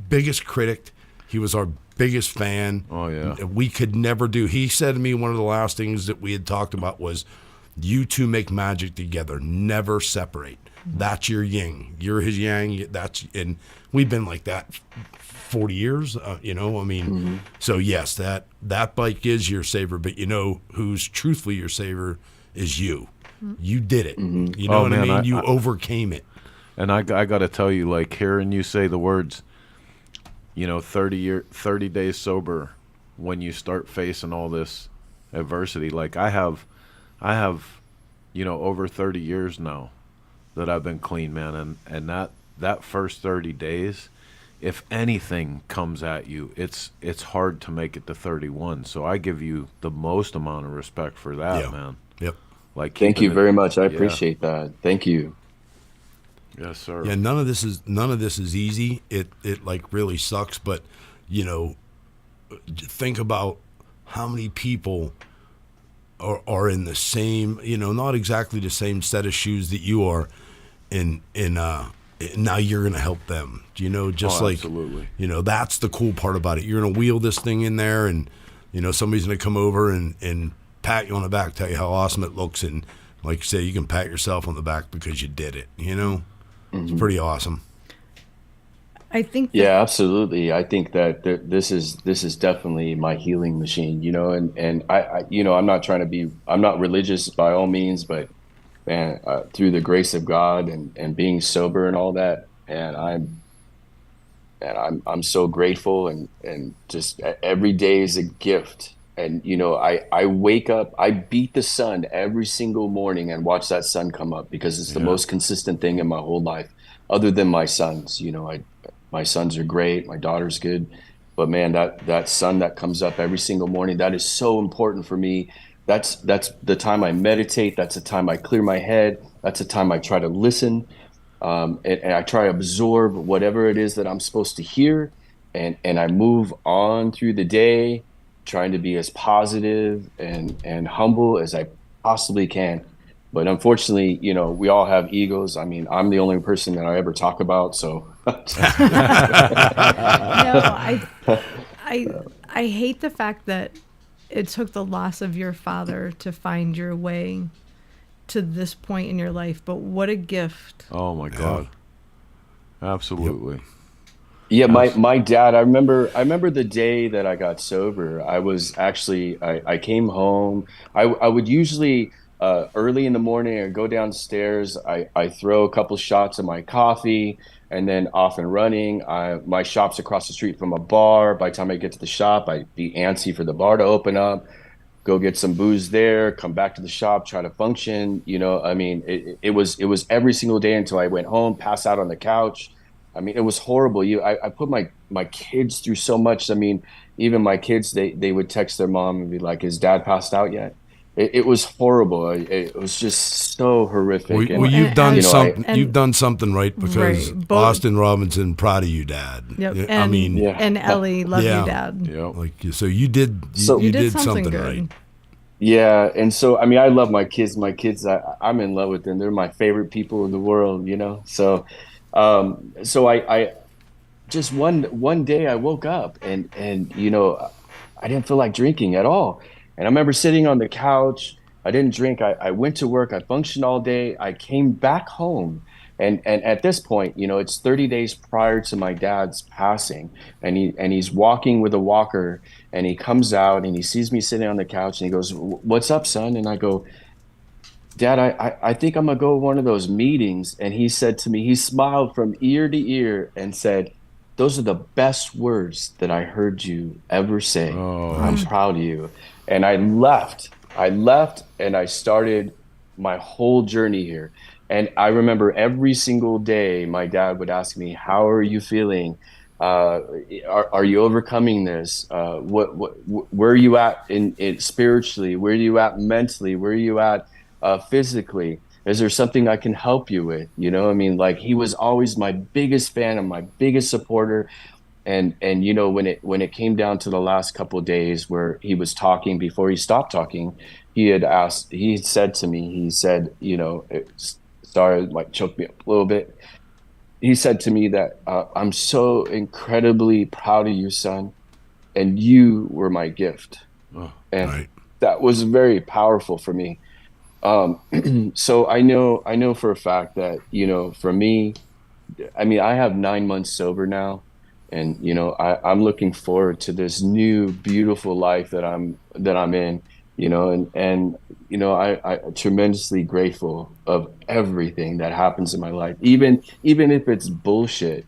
biggest critic. He was our biggest fan. Oh, yeah. We could never do. He said to me, one of the last things that we had talked about was, you two make magic together. Never separate. That's your yin. You're his yang. And we've been like that 40 years, you know, I mean, so yes, that bike is your saver, but you know who's truthfully your saver is you. You did it. You know what I mean? You overcame it. And I got to tell you, like, hearing you say the words, you know, 30 days sober, when you start facing all this adversity, like I have, you know, over 30 years now that I've been clean, man. And that first 30 days, if anything comes at you, it's hard to make it to 31. So I give you the most amount of respect for that, man. Yep. Like, thank you very much. I appreciate that. Thank you. Yes, sir. Yeah, none of this is easy. It like really sucks, but you know, think about how many people are in the same, you know, not exactly the same set of shoes that you are, and now you're going to help them. You know, just like, absolutely. You know, that's the cool part about it. You're going to wheel this thing in there, and you know, somebody's going to come over and pat you on the back, tell you how awesome it looks, and like you say, you can pat yourself on the back because you did it. You know, it's pretty awesome. I think. Yeah, absolutely. I think that this is definitely my healing machine. You know, and I you know, I'm not religious by all means, but man, through the grace of God and being sober and all that, and I'm so grateful, and just every day is a gift. And you know, I wake up, I beat the sun every single morning and watch that sun come up, because it's the most consistent thing in my whole life, other than my sons. You know, my sons are great, my daughter's good, but man, that sun that comes up every single morning, that is so important for me. That's the time I meditate. That's the time I clear my head. That's the time I try to listen, and I try to absorb whatever it is that I'm supposed to hear, and I move on through the day, trying to be as positive and humble as I possibly can. But unfortunately, you know, we all have egos. I mean, I'm the only person that I ever talk about, so. No, I hate the fact that it took the loss of your father to find your way to this point in your life, but what a gift. Oh my God. Absolutely. Yeah, my dad, I remember the day that I got sober. I was actually, I came home. I would usually, early in the morning, I'd go downstairs, I throw a couple shots of my coffee, and then off and running. My shop's across the street from a bar. By the time I get to the shop, I'd be antsy for the bar to open up, go get some booze there, come back to the shop, try to function. You know, I mean, it was every single day until I went home, pass out on the couch. I mean, it was horrible. I put my kids through so much. I mean, even my kids, they would text their mom and be like, "Is dad passed out yet?" it was horrible. It was just so horrific. Well, you've done something. and- You've done something right because Right, Austin Robinson, proud of you, Dad. Yep. I And, mean, and Ellie, love yeah. you, Dad. Like so, you did. You did something good. right. Yeah, and so I mean, I love my kids. My kids, I'm in love with them. They're my favorite people in the world, you know. So, I just one day I woke up and you know, I didn't feel like drinking at all. And I remember sitting on the couch. I didn't drink. I went to work. I functioned all day. I came back home. And at this point, you know, it's 30 days prior to my dad's passing, and he's walking with a walker, and he comes out and he sees me sitting on the couch and he goes, "What's up, son?" And I go, "Dad, I think I'm gonna go to one of those meetings." And he said to me, he smiled from ear to ear and said, "Those are the best words that I heard you ever say. I'm proud of you." And I left and I started my whole journey here. And I remember every single day my dad would ask me, "How are you feeling? Are you overcoming this? Where are you at in spiritually? Where are you at mentally? Where are you at physically? Is there something I can help you with?" You know, I mean, like, he was always my biggest fan and my biggest supporter. And you know, when it came down to the last couple of days where he was talking, before he stopped talking, he had said to me, you know, it started like choked me up a little bit. He said to me that, "I'm so incredibly proud of you, son, and you were my gift." And that was very powerful for me. So I know for a fact that, you know, for me, I mean, I have 9 months sober now. And, you know, I'm looking forward to this new, beautiful life that I'm in, you know, and, you know, I'm tremendously grateful of everything that happens in my life. Even if it's bullshit,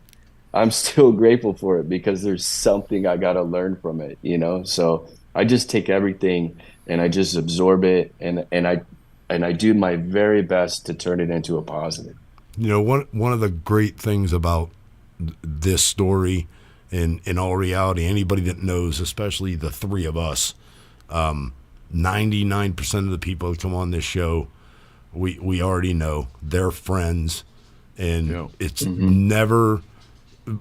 I'm still grateful for it because there's something I got to learn from it, you know? So I just take everything and I just absorb it and I do my very best to turn it into a positive. You know, one of the great things about this story, in all reality, anybody that knows, especially the three of us, 99% of the people that come on this show, we already know. They're friends, and it's never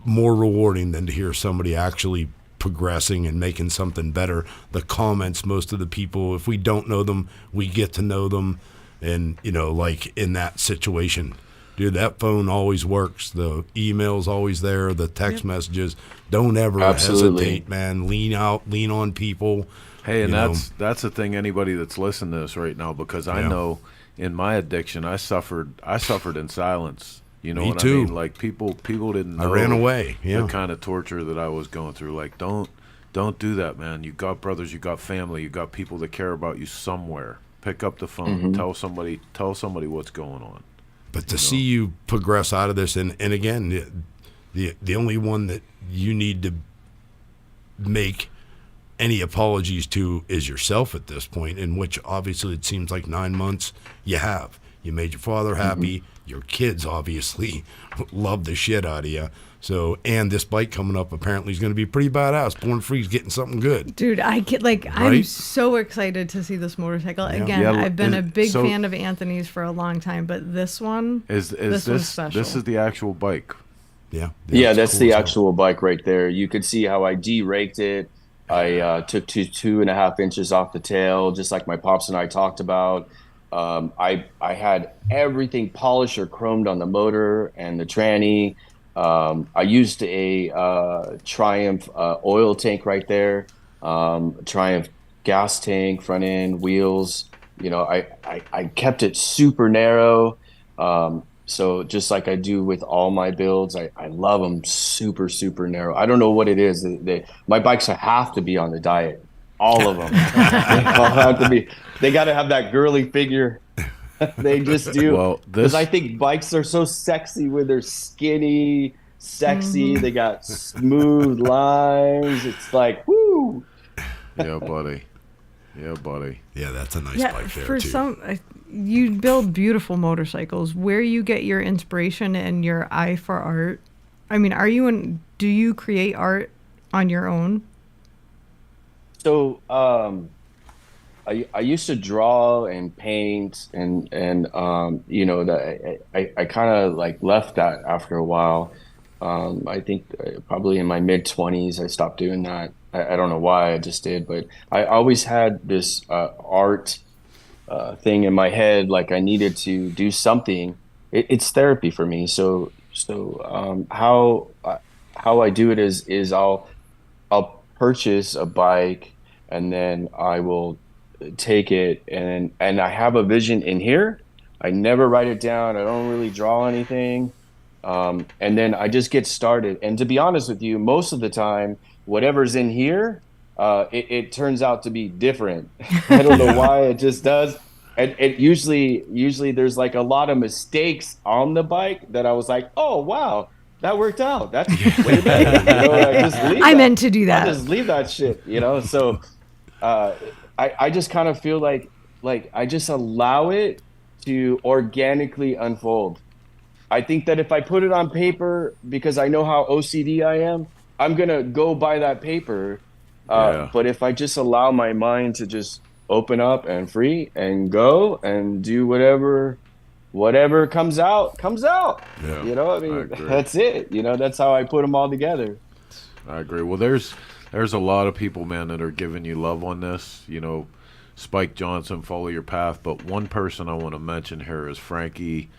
more rewarding than to hear somebody actually progressing and making something better. The comments, most of the people, if we don't know them, we get to know them, and, you know, like in that situation, dude, that phone always works. The email's always there. The text messages. Don't ever hesitate, man. Lean on people. Hey, and that's the thing. Anybody that's listening to this right now, because I know in my addiction, I suffered in silence. You know what I mean? Like people didn't know. I ran away. The kind of torture that I was going through. Like, don't do that, man. You got brothers, you got family, you got people that care about you somewhere. Pick up the phone. Tell somebody what's going on. But to see you progress out of this, and again, the only one that you need to make any apologies to is yourself at this point, in which obviously it seems like 9 months you have. You made your father happy. Your kids obviously love the shit out of you. So, and this bike coming up apparently is going to be pretty badass. Born Free's getting something good. Dude, I'm so excited to see this motorcycle. Again, I've been a big fan of Anthony's for a long time, but this one is one's special. This is the actual bike. Yeah. Yeah, that's cool, the actual bike right there. You could see how I de-raked it. I took 2.5 inches off the tail, just like my pops and I talked about. I had everything polished or chromed on the motor and the tranny. I used a Triumph oil tank right there, Triumph gas tank, front end, wheels. You know, I kept it super narrow. So just like I do with all my builds, I love them super, super narrow. I don't know what it is. My bikes have to be on the diet. All of them. They got to have that girly figure. They just do. Well, because I think bikes are so sexy when they're skinny, sexy. They got smooth lines. It's like, woo. Yeah, buddy. Yeah, that's a nice bike there, too. You build beautiful motorcycles. Where you get your inspiration and your eye for art? I mean, do you create art on your own? So, I used to draw and paint and you know, that I kind of like left that after a while. I think probably in my mid-20s I stopped doing that. I don't know why, I just did, but I always had this art thing in my head, like I needed to do something. It's therapy for me. So how I do it is I'll purchase a bike and then I will take it and I have a vision in here. I never write it down. I don't really draw anything. And then I just get started. And to be honest with you, most of the time, whatever's in here, it turns out to be different. I don't know why, it just does. And it usually there's like a lot of mistakes on the bike that I was like, oh wow, that worked out. That's way better. You know, I meant to do that. I just leave that shit, you know. So I just kind of feel like I just allow it to organically unfold. I think that if I put it on paper, because I know how OCD I am, I'm gonna go by that paper. But if I just allow my mind to just open up and free and go and do whatever comes out. Yeah, you know, I mean, that's it. You know, that's how I put them all together. I agree. Well, there's a lot of people, man, that are giving you love on this. You know, Spike Johnson, follow your path. But one person I want to mention here is Frankie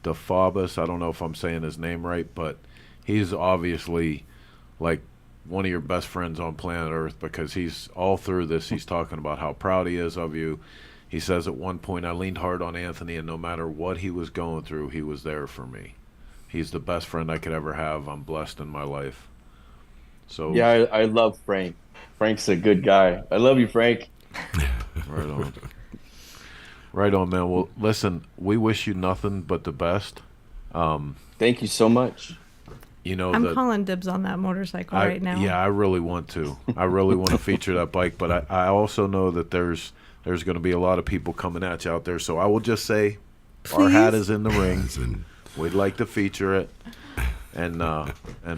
DeFabus. I don't know if I'm saying his name right, but he's obviously like one of your best friends on planet Earth, because he's all through this, he's talking about how proud he is of you. He says at one point, I leaned hard on Anthony, and no matter what he was going through, he was there for me. He's the best friend I could ever have. I'm blessed in my life. So yeah, I love Frank. Frank's a good guy. I love you, Frank. Right on. Right on, man. Well, listen, we wish you nothing but the best. Thank you so much. You know, I'm calling dibs on that motorcycle right now. Yeah, I really want to. I really want to feature that bike, but I also know that there's going to be a lot of people coming at you out there. So I will just say, our hat is in the ring. We'd like to feature it, and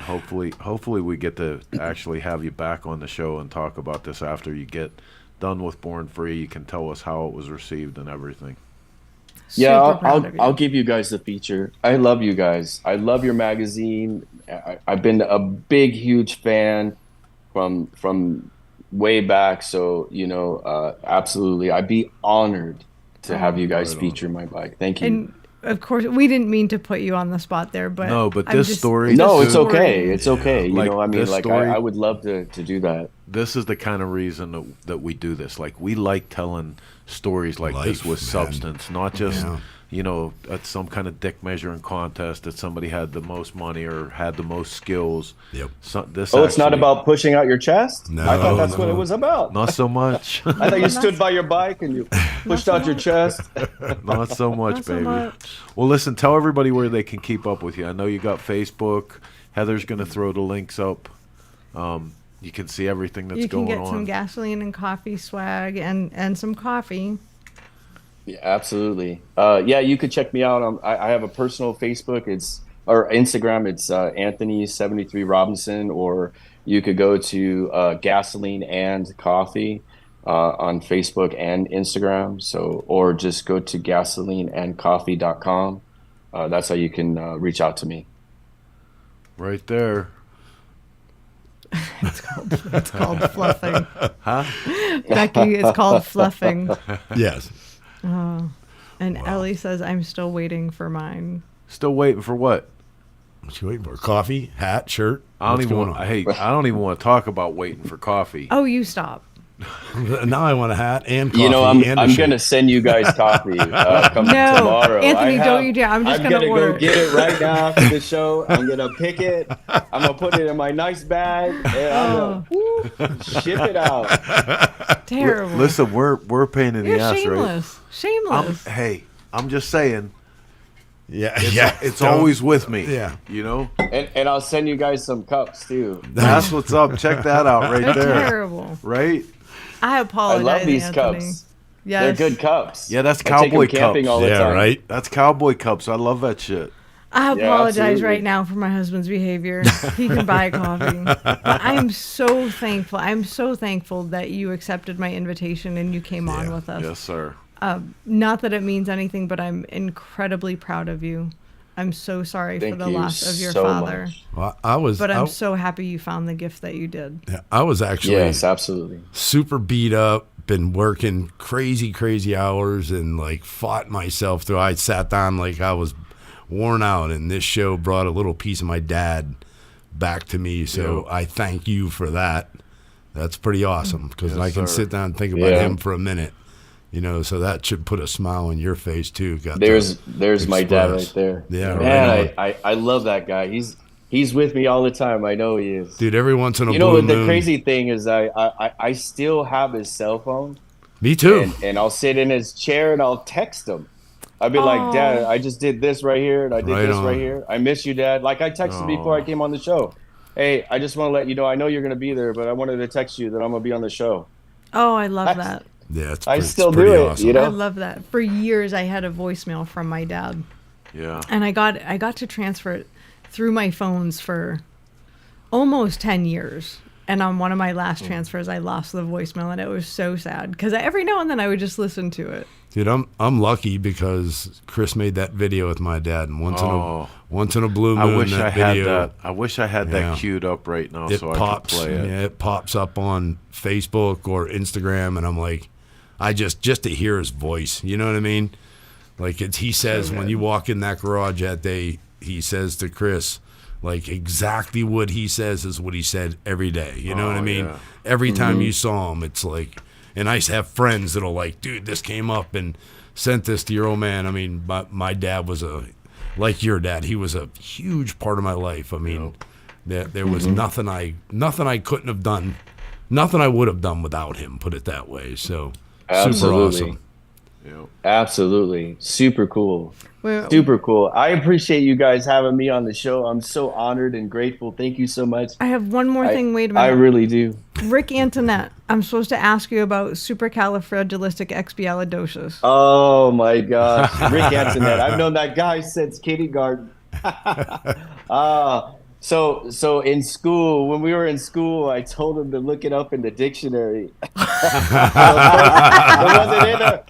hopefully we get to actually have you back on the show and talk about this after you get done with Born Free. You can tell us how it was received and everything. Yeah, I'll give you guys the feature. I love you guys. I love your magazine. I've been a big, huge fan from way back. So, you know, absolutely. I'd be honored to have you guys feature my bike. Thank you. And of course, we didn't mean to put you on the spot there, but no, but this story. No, it's okay. It's okay. You know, I mean, like story, I would love to do that. This is the kind of reason that we do this. Like, we like telling stories like this with substance, not just, you know, at some kind of dick measuring contest that somebody had the most money or had the most skills. Yep. So, it's not about pushing out your chest? No, I thought that's what it was about. Not so much. I thought you stood by your bike and you pushed out your chest. Not so much, Not so baby. much. Well, listen, tell everybody where they can keep up with you. I know you got Facebook. Heather's going to throw the links up. You can see everything that's going on. You can get some gasoline and coffee swag and some coffee. Yeah, absolutely. Yeah, you could check me out on. I have a personal Facebook. Or Instagram. It's Anthony73 Robinson. Or you could go to Gasoline and Coffee on Facebook and Instagram. So, or just go to gasolineandcoffee.com. That's how you can reach out to me. Right there. It's called fluffing. Huh? Becky, it's called fluffing. Yes. Oh. And Ellie says, I'm still waiting for mine. Still waiting for what? What you waiting for? Coffee, hat, shirt? I don't even want to talk about waiting for coffee. Oh, you stop. Now I want a hat and coffee. You know, I'm going to send you guys coffee tomorrow. Anthony, don't you dare. I'm just going to order go get it right now after the show. I'm going to pick it. I'm going to put it in my nice bag. And I'm going to ship it out. Terrible. Listen, we're a pain in the ass, shameless. right? Shameless. I'm just saying. Yeah, it's always with me. Yeah, you know. And I'll send you guys some cups too. That's what's up. Check that out right They're there. Terrible. Right. I apologize. I love these Anthony. cups. Yes. They're good cups. Yeah, that's I take them cowboy camping cups. all the time. Right. That's cowboy cups. I love that shit. I apologize absolutely. right now for my husband's behavior. He can buy coffee. But I'm so thankful. I'm so thankful that you accepted my invitation and you came on with us. Yes, sir. Not that it means anything, but I'm incredibly proud of you. I'm so sorry for Thank the you loss of your so father. much. Well, But I'm so happy you found the gift that you did. I was actually Yes, absolutely. super beat up, been working crazy hours and like fought myself through. I sat down like I was worn out, and this show brought a little piece of my dad back to me. So I thank you for that. That's pretty awesome because Yes, I can sir. sit down and think about Yeah. him for a minute. You know, so that should put a smile on your face too. Got There's to my dad express. right there. Yeah, man, right I love that guy. He's with me all the time. I know he is. Dude, every once in a You blue know what moon. the crazy thing is? I still have his cell phone. Me too. And I'll sit in his chair and I'll text him. I'll be like, Dad, I just did this right here and I did Right this on. right here. I miss you, Dad. Like I texted before I came on the show. Hey, I just want to let you know, I know you're going to be there, but I wanted to text you that I'm going to be on the show. Oh, I love that. Yeah, I still do it, awesome. you know? I love that. For years, I had a voicemail from my dad. Yeah. And I got to transfer it through my phones for almost 10 years. And on one of my last transfers, I lost the voicemail, and it was so sad because every now and then I would just listen to it. Dude, I'm lucky because Chris made that video with my dad, and once in a blue moon, I wish that I had video, that. I wish I had Yeah. that queued up right now it so pops. I could play it. Yeah, it pops up on Facebook or Instagram, and I'm like, I just to hear his voice. You know what I mean? Like he says when you walk in that garage that day, he says to Chris, like exactly what he says is what he said every day. You know what I mean? yeah. Every time you saw him, it's like, and I used to have friends that'll like, dude, this came up and sent this to your old man. I mean, my dad was like your dad. He was a huge part of my life. I mean, there was nothing I couldn't have done, nothing I would have done without him. Put it that way. So super Absolutely. awesome. Absolutely. Super cool. Well, Super cool. I appreciate you guys having me on the show. I'm so honored and grateful. Thank you so much. I have one more thing. Wait a minute. I really do. Rick Antoinette, I'm supposed to ask you about supercalifragilisticexpialidocious. Oh my gosh. Rick Antoinette. I've known that guy since kindergarten. So in school, when we were in school, I told him to look it up in the dictionary. It wasn't in there.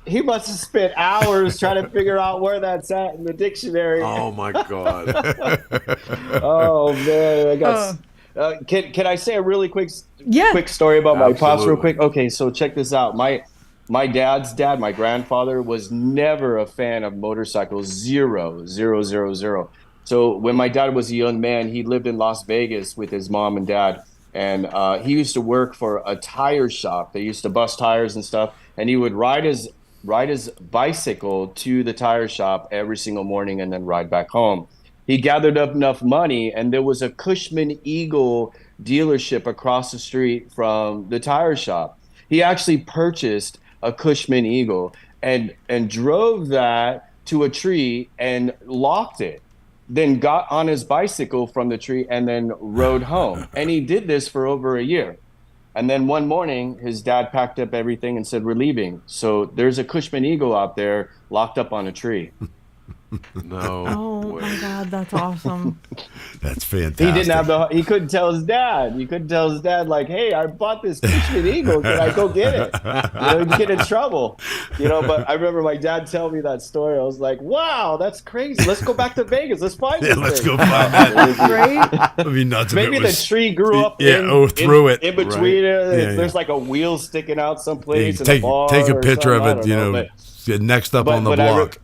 He must have spent hours trying to figure out where that's at in the dictionary. Oh my God. Oh man, I got. Can I say a really quick story about my pops real Absolutely. quick? Okay, so check this out. My dad's dad, my grandfather, was never a fan of motorcycles. Zero. So when my dad was a young man, he lived in Las Vegas with his mom and dad, and he used to work for a tire shop. They used to bust tires and stuff, and he would ride his bicycle to the tire shop every single morning and then ride back home. He gathered up enough money, and there was a Cushman Eagle dealership across the street from the tire shop. He actually purchased a Cushman Eagle and drove that to a tree and locked it, then got on his bicycle from the tree and then rode home. And he did this for over a year. And then one morning, his dad packed up everything and said, "We're leaving." So there's a Cushman Eagle out there locked up on a tree. No. Oh my God, that's awesome. That's fantastic. He didn't have he couldn't tell his dad. He couldn't tell his dad, like, "Hey, I bought this Cushman Eagle. Can I go get it?" He'd get in trouble. But I remember my dad telling me that story. I was like, "Wow, that's crazy. Let's go back to Vegas. Let's find this Let's thing." go find that. Right? That'd be nuts. if Maybe it was, the tree grew up through it. in between it. Yeah, There's like a wheel sticking out someplace in take a bar a or picture of something. it. I don't know, but- Next up on the but block.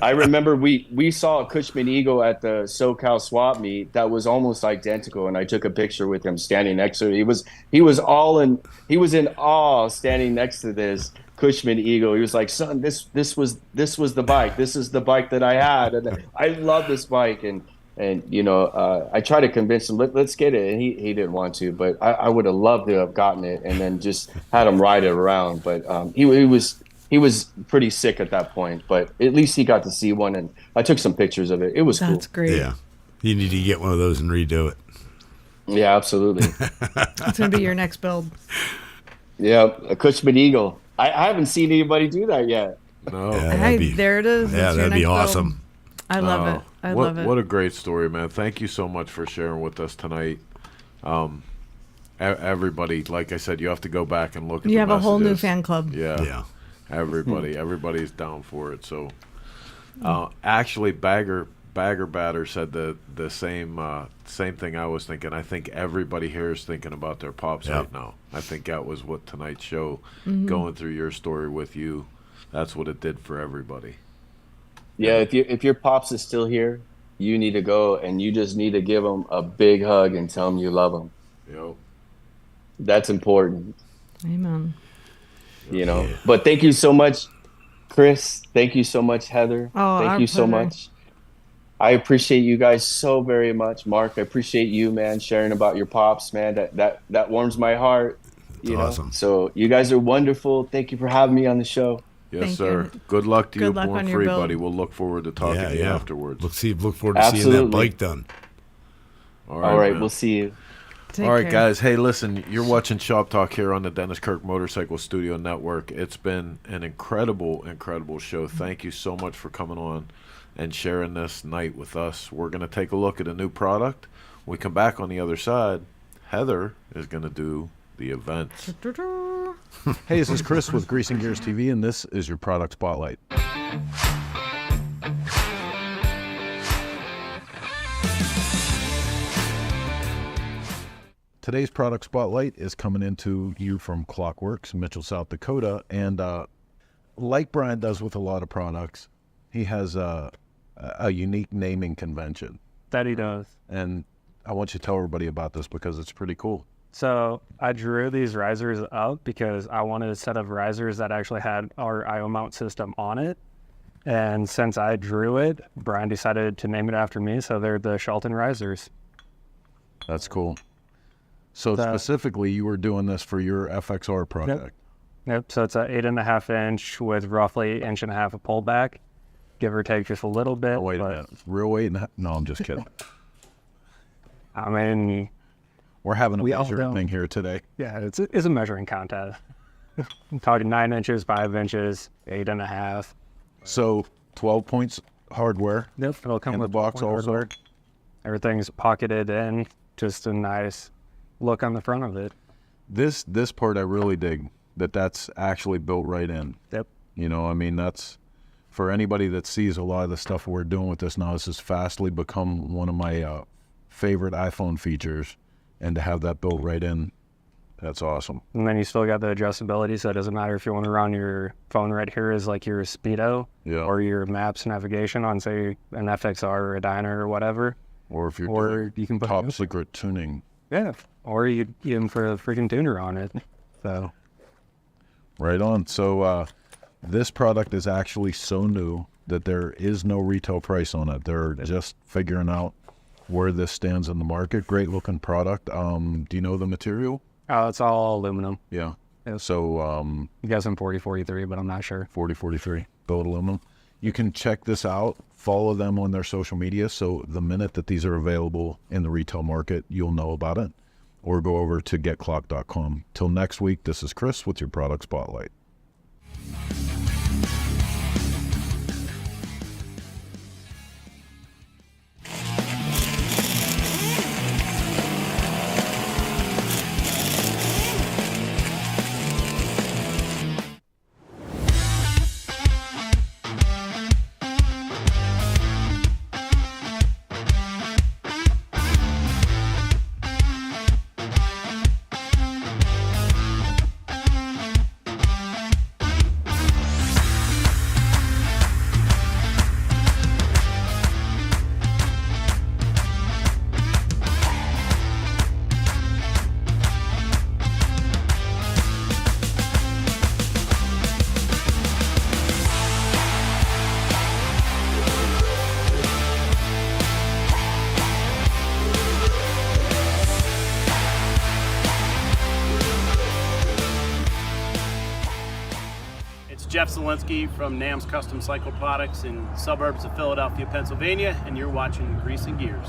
I remember we saw a Cushman Eagle at the SoCal swap meet that was almost identical, and I took a picture with him standing next to it. He was in awe standing next to this Cushman Eagle. He was like, "Son, this was the bike. This is the bike that I had, and I love this bike." And I tried to convince him, let's get it, and he didn't want to, but I would have loved to have gotten it and then just had him ride it around. But he was pretty sick at that point, but at least he got to see one, and I took some pictures of it. It was cool. That's great. Yeah. You need to get one of those and redo it. Yeah, absolutely. It's going to be your next build. Yeah, a Cushman Eagle. I haven't seen anybody do that yet. No. Yeah, Hey, there it is. Yeah, That's your that'd be next build. awesome. I love it. I love it. What a great story, man. Thank you so much for sharing with us tonight. Everybody, like I said, you have to go back and look at You the have a whole new messages. fan club. Yeah. Everybody's down for it. So, actually, Bagger Batter said the same thing I was thinking. I think everybody here is thinking about their pops right now. I think that was what tonight's show, going through your story with you, that's what it did for everybody. Yeah, if your pops is still here, you need to go and you just need to give him a big hug and tell him you love him. Yep. That's important. Amen. You know, but thank you so much, Chris. Thank you so much, Heather. Oh, thank you so much. I appreciate you guys so very much. Mark, I appreciate you, man, sharing about your pops, man. That warms my heart. You know? Awesome. So you guys are wonderful. Thank you for having me on the show. Yes, Thank sir. you. Good luck to Good you, luck Born on your Free, build. buddy. We'll look forward to talking to you afterwards. Look forward to seeing that bike done. All right, man. we'll see you. Take All right, care. guys. Hey, listen, you're watching Shop Talk here on the Dennis Kirk Motorcycle Studio Network. It's been an incredible, incredible show. Thank you so much for coming on and sharing this night with us. We're going to take a look at a new product. When we come back on the other side, Heather is going to do the events. Hey, this is Chris with Grease and Gears TV, and this is your product spotlight. Today's product spotlight is coming into you from Clockworks, Mitchell, South Dakota, and like Brian does with a lot of products, he has a unique naming convention. That he does. And I want you to tell everybody about this because it's pretty cool. So I drew these risers up because I wanted a set of risers that actually had our IO mount system on it. And since I drew it, Brian decided to name it after me, so they're the Shelton risers. That's cool. So specifically, you were doing this for your FXR project. Yep. So it's an 8.5 inch with roughly 1.5 inches of pullback, give or take just a little bit. Oh, wait a minute. Real 8.5? No, I'm just kidding. I mean, we're having a we all measuring don't. thing here today. Yeah, it's a measuring contest. I'm talking 9 inches, 5 inches, 8.5. So 12 points hardware. Yep, it'll come in with the box also. hardware. Everything's pocketed in, just a nice look on the front of it. This part I really dig, that's actually built right in. Yep. You know, I mean, that's for anybody that sees a lot of the stuff we're doing with this now. This has fastly become one of my favorite iPhone features, and to have that built right in, that's awesome. And then you still got the adjustability, so it doesn't matter if you want to run your phone right here as like your speedo, or your maps navigation on, say, an FXR or a Dyna or whatever. Or if you're doing you can put top secret tuning. Yeah, or you even put a freaking tuner on it. So right on. So this product is actually so new that there is no retail price on it. They're just figuring out where this stands in the market. Great looking product. Do you know the material? Oh, it's all aluminum. Yeah. So you got some 4043, but I'm not sure. 4043 billet aluminum. You can check this out. Follow them on their social media. So the minute that these are available in the retail market, you'll know about it. Or go over to getclock.com. Till next week, this is Chris with your product spotlight. Jeff Zielinski from NAM's Custom Cycle Products in suburbs of Philadelphia, Pennsylvania, and you're watching Grease and Gears.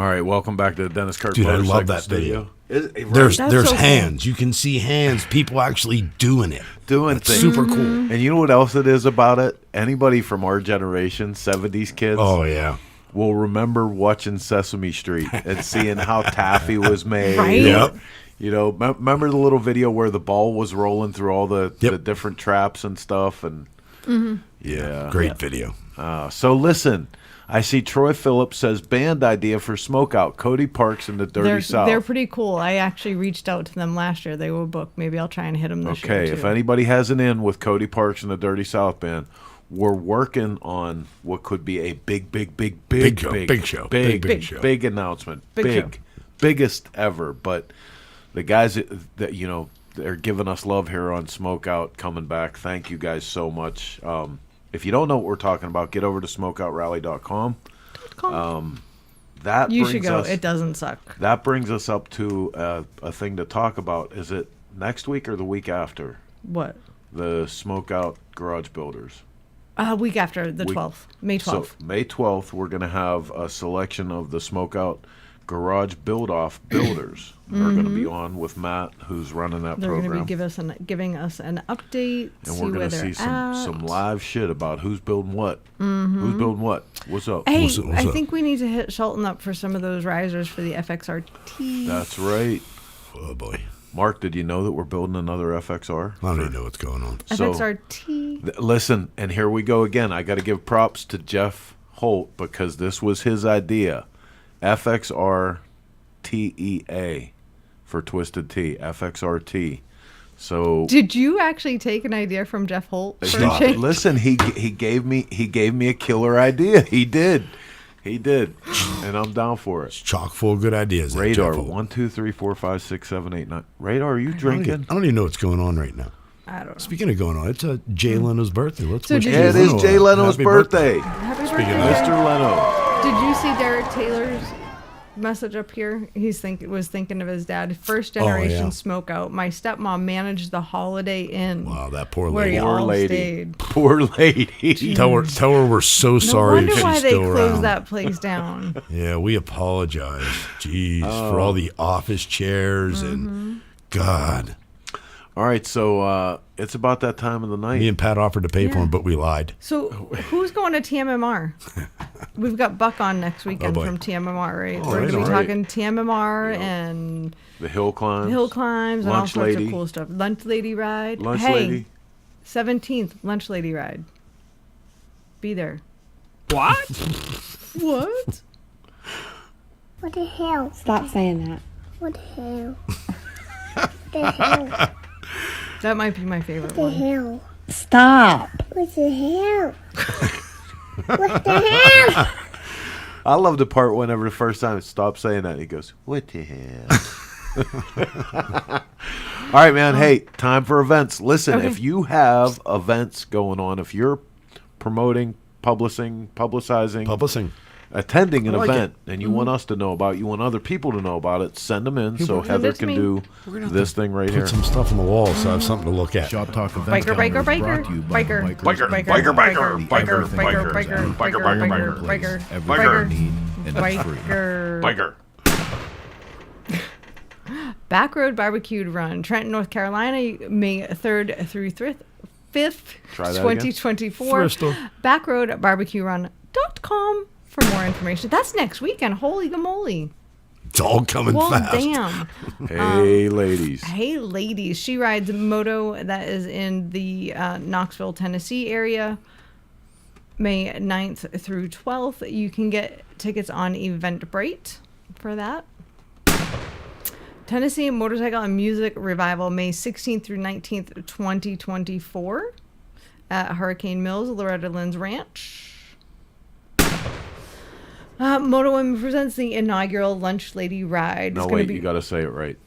All right, welcome back to the Dennis Kirk. Dude, I love Motorcycle that Studio. video. There's so cool. hands. You can see hands. People actually doing it. Doing That's things. super cool. And you know what else it is about it? Anybody from our generation, 70s kids, Oh yeah. will remember watching Sesame Street and seeing how taffy was made. Right? Yep. You know, remember the little video where the ball was rolling through all the Yep. different traps and stuff? And yeah. Great video. So listen, I see Troy Phillips says band idea for Smokeout, Cody Parks and the Dirty South. They're pretty cool. I actually reached out to them last year. They were booked. Maybe I'll try and hit them this year, Okay, too. if anybody has an in with Cody Parks and the Dirty South Band, we're working on what could be a big show. Big announcement. Big show. Biggest ever. But the guys that, you know, they're giving us love here on Smokeout coming back. Thank you guys so much. If you don't know what we're talking about, get over to smokeoutrally.com. That You brings should go. us, It doesn't suck. That brings us up to a thing to talk about. Is it next week or the week after? What? The Smokeout Garage Builders. Week after the 12th. May 12th. So May 12th, we're going to have a selection of the Smokeout Garage Build-Off Builders. They're going to be on with Matt, who's running that They're going program. to be giving us an update. And see we're where going to they're see at. some live shit about who's building what. Who's building what. What's up? Hey, What's I up? think we need to hit Shelton up for some of those risers for the FXRT. That's right. Oh boy. Mark, did you know that we're building another FXR? I don't even know what's going on. So, FXRT. Listen, and here we go again. I got to give props to Jeff Holt because this was his idea. FXR TEA for Twisted Tea. FXRT. So Did you actually take an idea from Jeff Holt? For a Stop. change? listen, he gave me a killer idea. He did, and I'm down for It's it. chock full of good ideas. that Radar Jeff Holt. 1, 2, 3, 4, 5, 6, 7, 8, 9. Radar, are you drinking? I don't even know what's going on right now. I don't know. Speaking of going on, it's Jay Leno's birthday. Let's So wish did Jay you- It is Leno Jay a Leno's happy birthday. Happy Speaking birthday. of Mr. Leno. Did you see Derek Taylor's message up here? Was thinking of his dad. First generation yeah. smokeout. My stepmom managed the Holiday Inn. Wow, that poor where lady. you Poor all lady. stayed. Poor lady. Tell her we're so No sorry wonder she's why they still closed around. that place down. Yeah, we apologize. Jeez, for Oh. all the office chairs Mm-hmm. and God. All right, so it's about that time of the night. Me and Pat offered to pay for Yeah. him, but we lied. So who's going to TMMR? We've got Buck on next weekend boy. from TMMR, right? Oh, We're right, going to be all right. talking TMMR and The hill climbs. hill climbs and all Lunch sorts lady. of cool stuff. Lunch lady ride. Lunch hey, lady. 17th, lunch lady ride. Be there. What? What? What the hell? Stop saying that. What the hell? What the hell? That might be my favorite What the one. hell? Stop. What the hell? What the hell? I love the part whenever the first time stop saying that. He goes, "What the hell?" All right, man. Hey, time for events. Listen, Okay. if you have events going on, if you're promoting, publicizing, attending an I like event, and you want us to know about it, you want other people to know about it, send them in so we're gonna- Heather Send it to can me. do this thing right Put here. some stuff on the wall so I have something to look at. ShopTalk event Biker, biker, calendar is biker, brought to you by biker, Bikers biker, and biker, biker, Bikers. biker, Everything biker, bikers biker, and biker, biker, biker, place. biker, Everything biker, you need and it's free. biker. Backroad Barbecued Run, Trenton, North Carolina, May 3rd through 5th, Try that again. 2024. Bristol. Backroadbarbecuerun.com for more information. That's next weekend. Holy moly. It's all coming Well, fast. damn. Hey, ladies. Hey, ladies. She rides moto that is in the Knoxville, Tennessee area, May 9th through 12th. You can get tickets on Eventbrite for that. Tennessee Motorcycle and Music Revival, May 16th through 19th, 2024 at Hurricane Mills, Loretta Lynn's Ranch. Moto Women presents the inaugural Lunch Lady Ride. No, It's gonna wait, be- you got to say it right.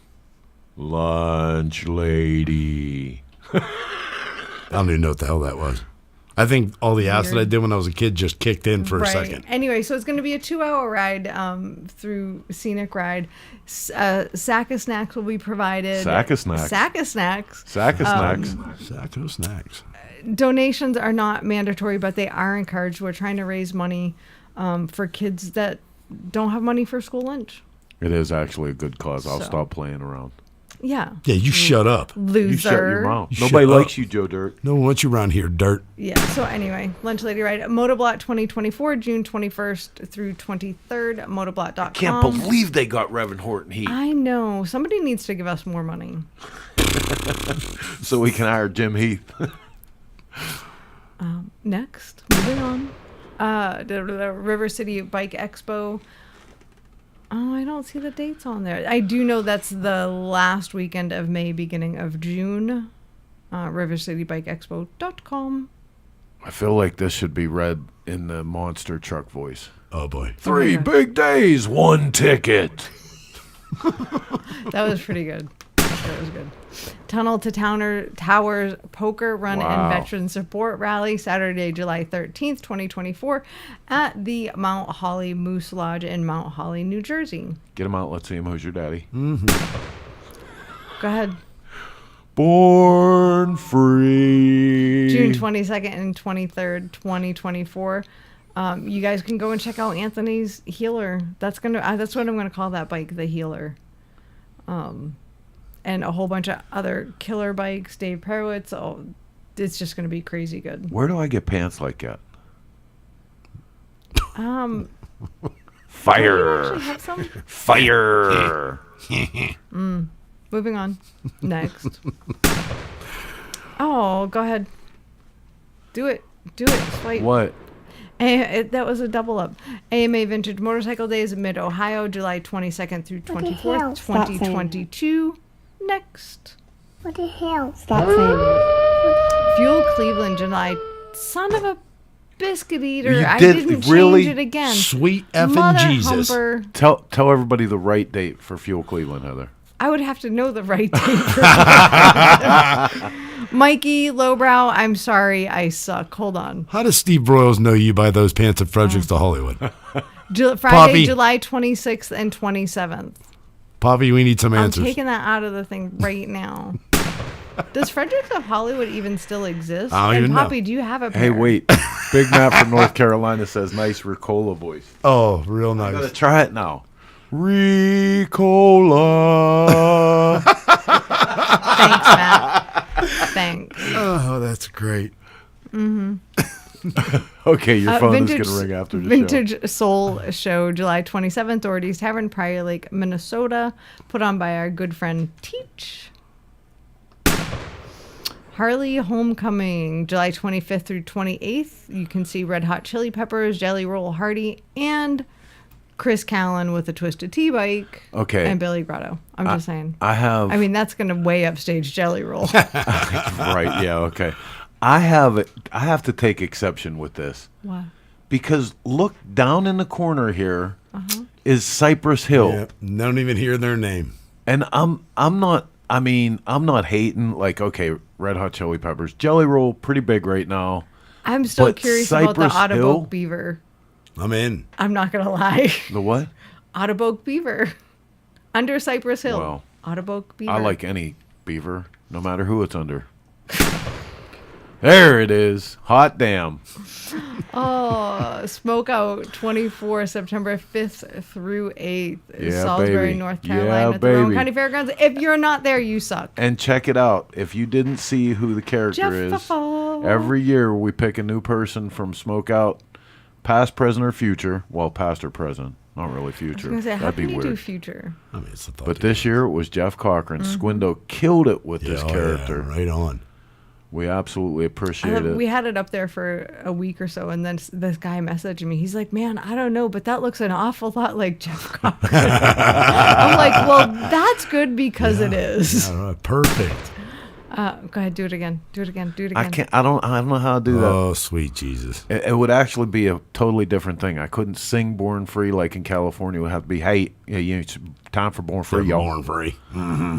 Lunch lady. I don't even know what the hell that was. I think all the acid I did when I was a kid just kicked in for a second. Anyway, so it's going to be a 2-hour ride through Scenic Ride. Sack of snacks will be provided. Sack of snacks. Sack of snacks. Sack of snacks. Sack of snacks. Donations are not mandatory, but they are encouraged. We're trying to raise money for kids that don't have money for school lunch. It is actually a good cause. I'll So. stop playing around. Yeah. Yeah, you shut up. Loser. You shut your mouth. You Nobody shut likes up. you, Joe Dirt. No one wants you around here, Dirt. Yeah. So anyway, Lunch Lady Ride, Motoblot 2024, June 21st through 23rd, motoblot.com. Can't believe they got Reverend Horton Heat. I know. Somebody needs to give us more money. So we can hire Jim Heath. Next, moving on. The River City Bike Expo. Oh, I don't see the dates on there. I do know that's the last weekend of May, beginning of June. RiverCityBikeExpo.com. I feel like this should be read in the monster truck voice. Oh, boy. 3 big days, 1 ticket. That was pretty good. That was good. Tunnel to Towers Poker Run Wow. and Veteran Support Rally, Saturday, July 13th, 2024, at the Mount Holly Moose Lodge in Mount Holly, New Jersey. Get him out. Let's see him. Who's your daddy? Mm-hmm. Go ahead. Born Free. June 22nd and 23rd, 2024. You guys can go and check out Anthony's Healer. That's what I'm gonna call that bike, the Healer. And a whole bunch of other killer bikes, Dave Perowitz. Oh, it's just gonna be crazy good. Where do I get pants like that? Do you Fire. actually have some? Fire. Moving on. Next. Oh, go ahead. Do it. Swipe. What? That was a double up. AMA Vintage Motorcycle Days, Mid-Ohio, July 22nd through What the 24th, hell? Stop saying that. 2022. Next. What the hell? Stop saying that. Fuel Cleveland, July. Son of a biscuit eater. You I did- didn't really? change it again. Sweet effing Mother Jesus. humper. Tell everybody the right date for Fuel Cleveland, Heather. I would have to know the right date. Mikey Lowbrow, I'm sorry, I suck. Hold on. How does Steve Broyles know you by those pants at Fredericks to Hollywood? Friday, Poppy. July 26th and 27th. Poppy, we need some I'm answers. taking that out of the thing right now. Does Fredericks of Hollywood even still exist? I don't and even know. Poppy, do you have a pair? Hey, wait. Big Matt from North Carolina says nice Ricola voice. Oh, real I gotta nice. try it now. Ricola. Thanks, Matt. Thanks. Oh, that's great. Okay, your phone Vintage, is gonna ring after the show. Vintage Soul Show, July 27th, Doherty's Tavern, Prior Lake, Minnesota, put on by our good friend Teach. Harley Homecoming, July 25th through 28th. You can see Red Hot Chili Peppers, Jelly Roll Hardy, and Chris Callan with a Twisted Tea bike. Okay. And Billy Grotto. I'm just saying. I mean, that's going to way upstage Jelly Roll. right, yeah, okay. I have to take exception with this. What? Because look down in the corner here is Cypress Hill. Yeah, don't even hear their name. And I'm not hating, like, okay, Red Hot Chili Peppers. Jelly Roll, pretty big right now. I'm still But curious about the Cypress Hill? Ottoboke Beaver. I'm in. I'm not going to lie. The what? Ottoboke Beaver. Under Cypress Hill. Well, Ottoboke Beaver. I like any beaver, no matter who it's under. There it is. Hot damn. Oh, Smoke Out 24, September 5th through 8th. Yeah, Salisbury, baby. North Yeah, Carolina at the Rowan baby. County Fairgrounds. If you're not there, you suck. And check it out. If you didn't see who the character is, Jeff-a-fo. every year we pick a new person from Smoke Out, past, present, or future. Well, past or present. Not really I was future. going to say, how That'd can be you do weird. future? I mean, it's the thought. But this year it was Jeff Cochran. Squindo killed it with this character. right on. We absolutely appreciate it. We had it up there for a week or so, and then this guy messaged me. He's like, man, I don't know, but that looks an awful lot like Jeff Cochran. I'm like, well, that's good because it is. Yeah, perfect. Go ahead, do it again. Do it again. Do it I again. can't. I don't know how to do that. Oh, sweet Jesus. It would actually be a totally different thing. I couldn't sing "Born Free" like in California. It would have to be, "Hey, yeah, it's time for Born Free, y'all." Born free. Mm-hmm.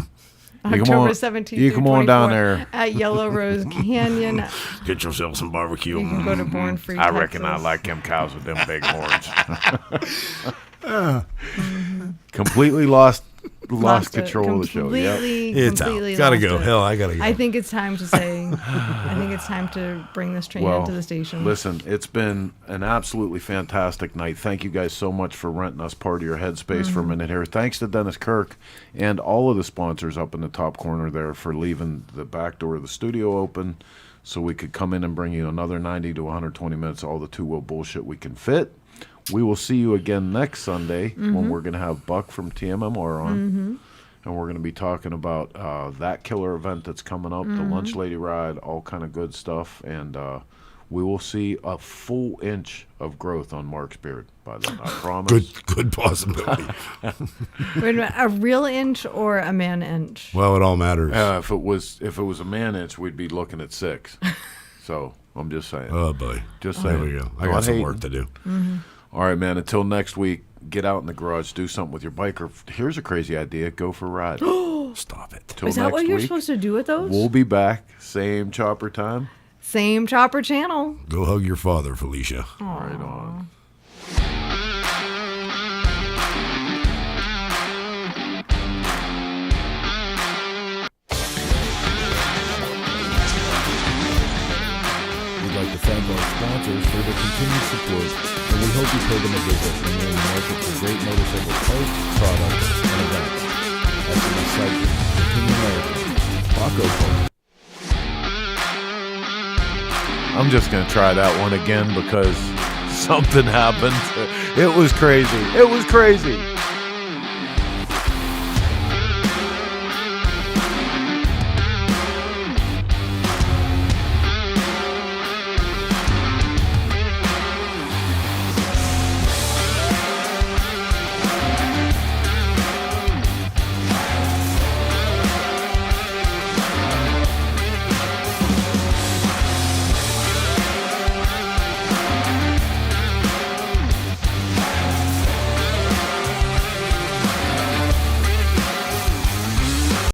You come October on- 17th you through come on down 24 there. at Yellow Rose Canyon. Get yourself some barbecue. You can go to Born Free, I reckon I Texas. like them cows with them big horns. Completely lost lost control of the show. Yeah, it's out. Completely Gotta lost go. it. Hell, I gotta go. I think it's time to say. I think it's time to bring this train into the station. Listen, it's been an absolutely fantastic night. Thank you guys so much for renting us part of your headspace for a minute here. Thanks to Dennis Kirk and all of the sponsors up in the top corner there for leaving the back door of the studio open so we could come in and bring you another 90 to 120 minutes of all the two-wheel bullshit we can fit. We will see you again next Sunday when we're going to have Buck from TMMR on. And we're going to be talking about that killer event that's coming up, the Lunch Lady Ride, all kind of good stuff. And we will see a full inch of growth on Mark's beard by then, I promise. Good possibility. Wait a minute, a real inch or a man inch? Well, it all matters. If it was a man inch, we'd be looking at 6. So I'm just saying. Oh, boy. Just saying. There we go. I got some work to do. All right, man. Until next week, get out in the garage, do something with your bike. Or here's a crazy idea: go for a ride. Stop it. Till Is that next what you're week, supposed to do with those? We'll be back, same chopper time. Same chopper channel. Go hug your father, Felicia. Right on. We'd like to thank our sponsors for their continued support, and we hope you pay them a visit when you're in the market for great motorcycle parts, products, and events. That's the site for King American, Paco Park. I'm just going to try that one again because something happened. It was crazy. It was crazy.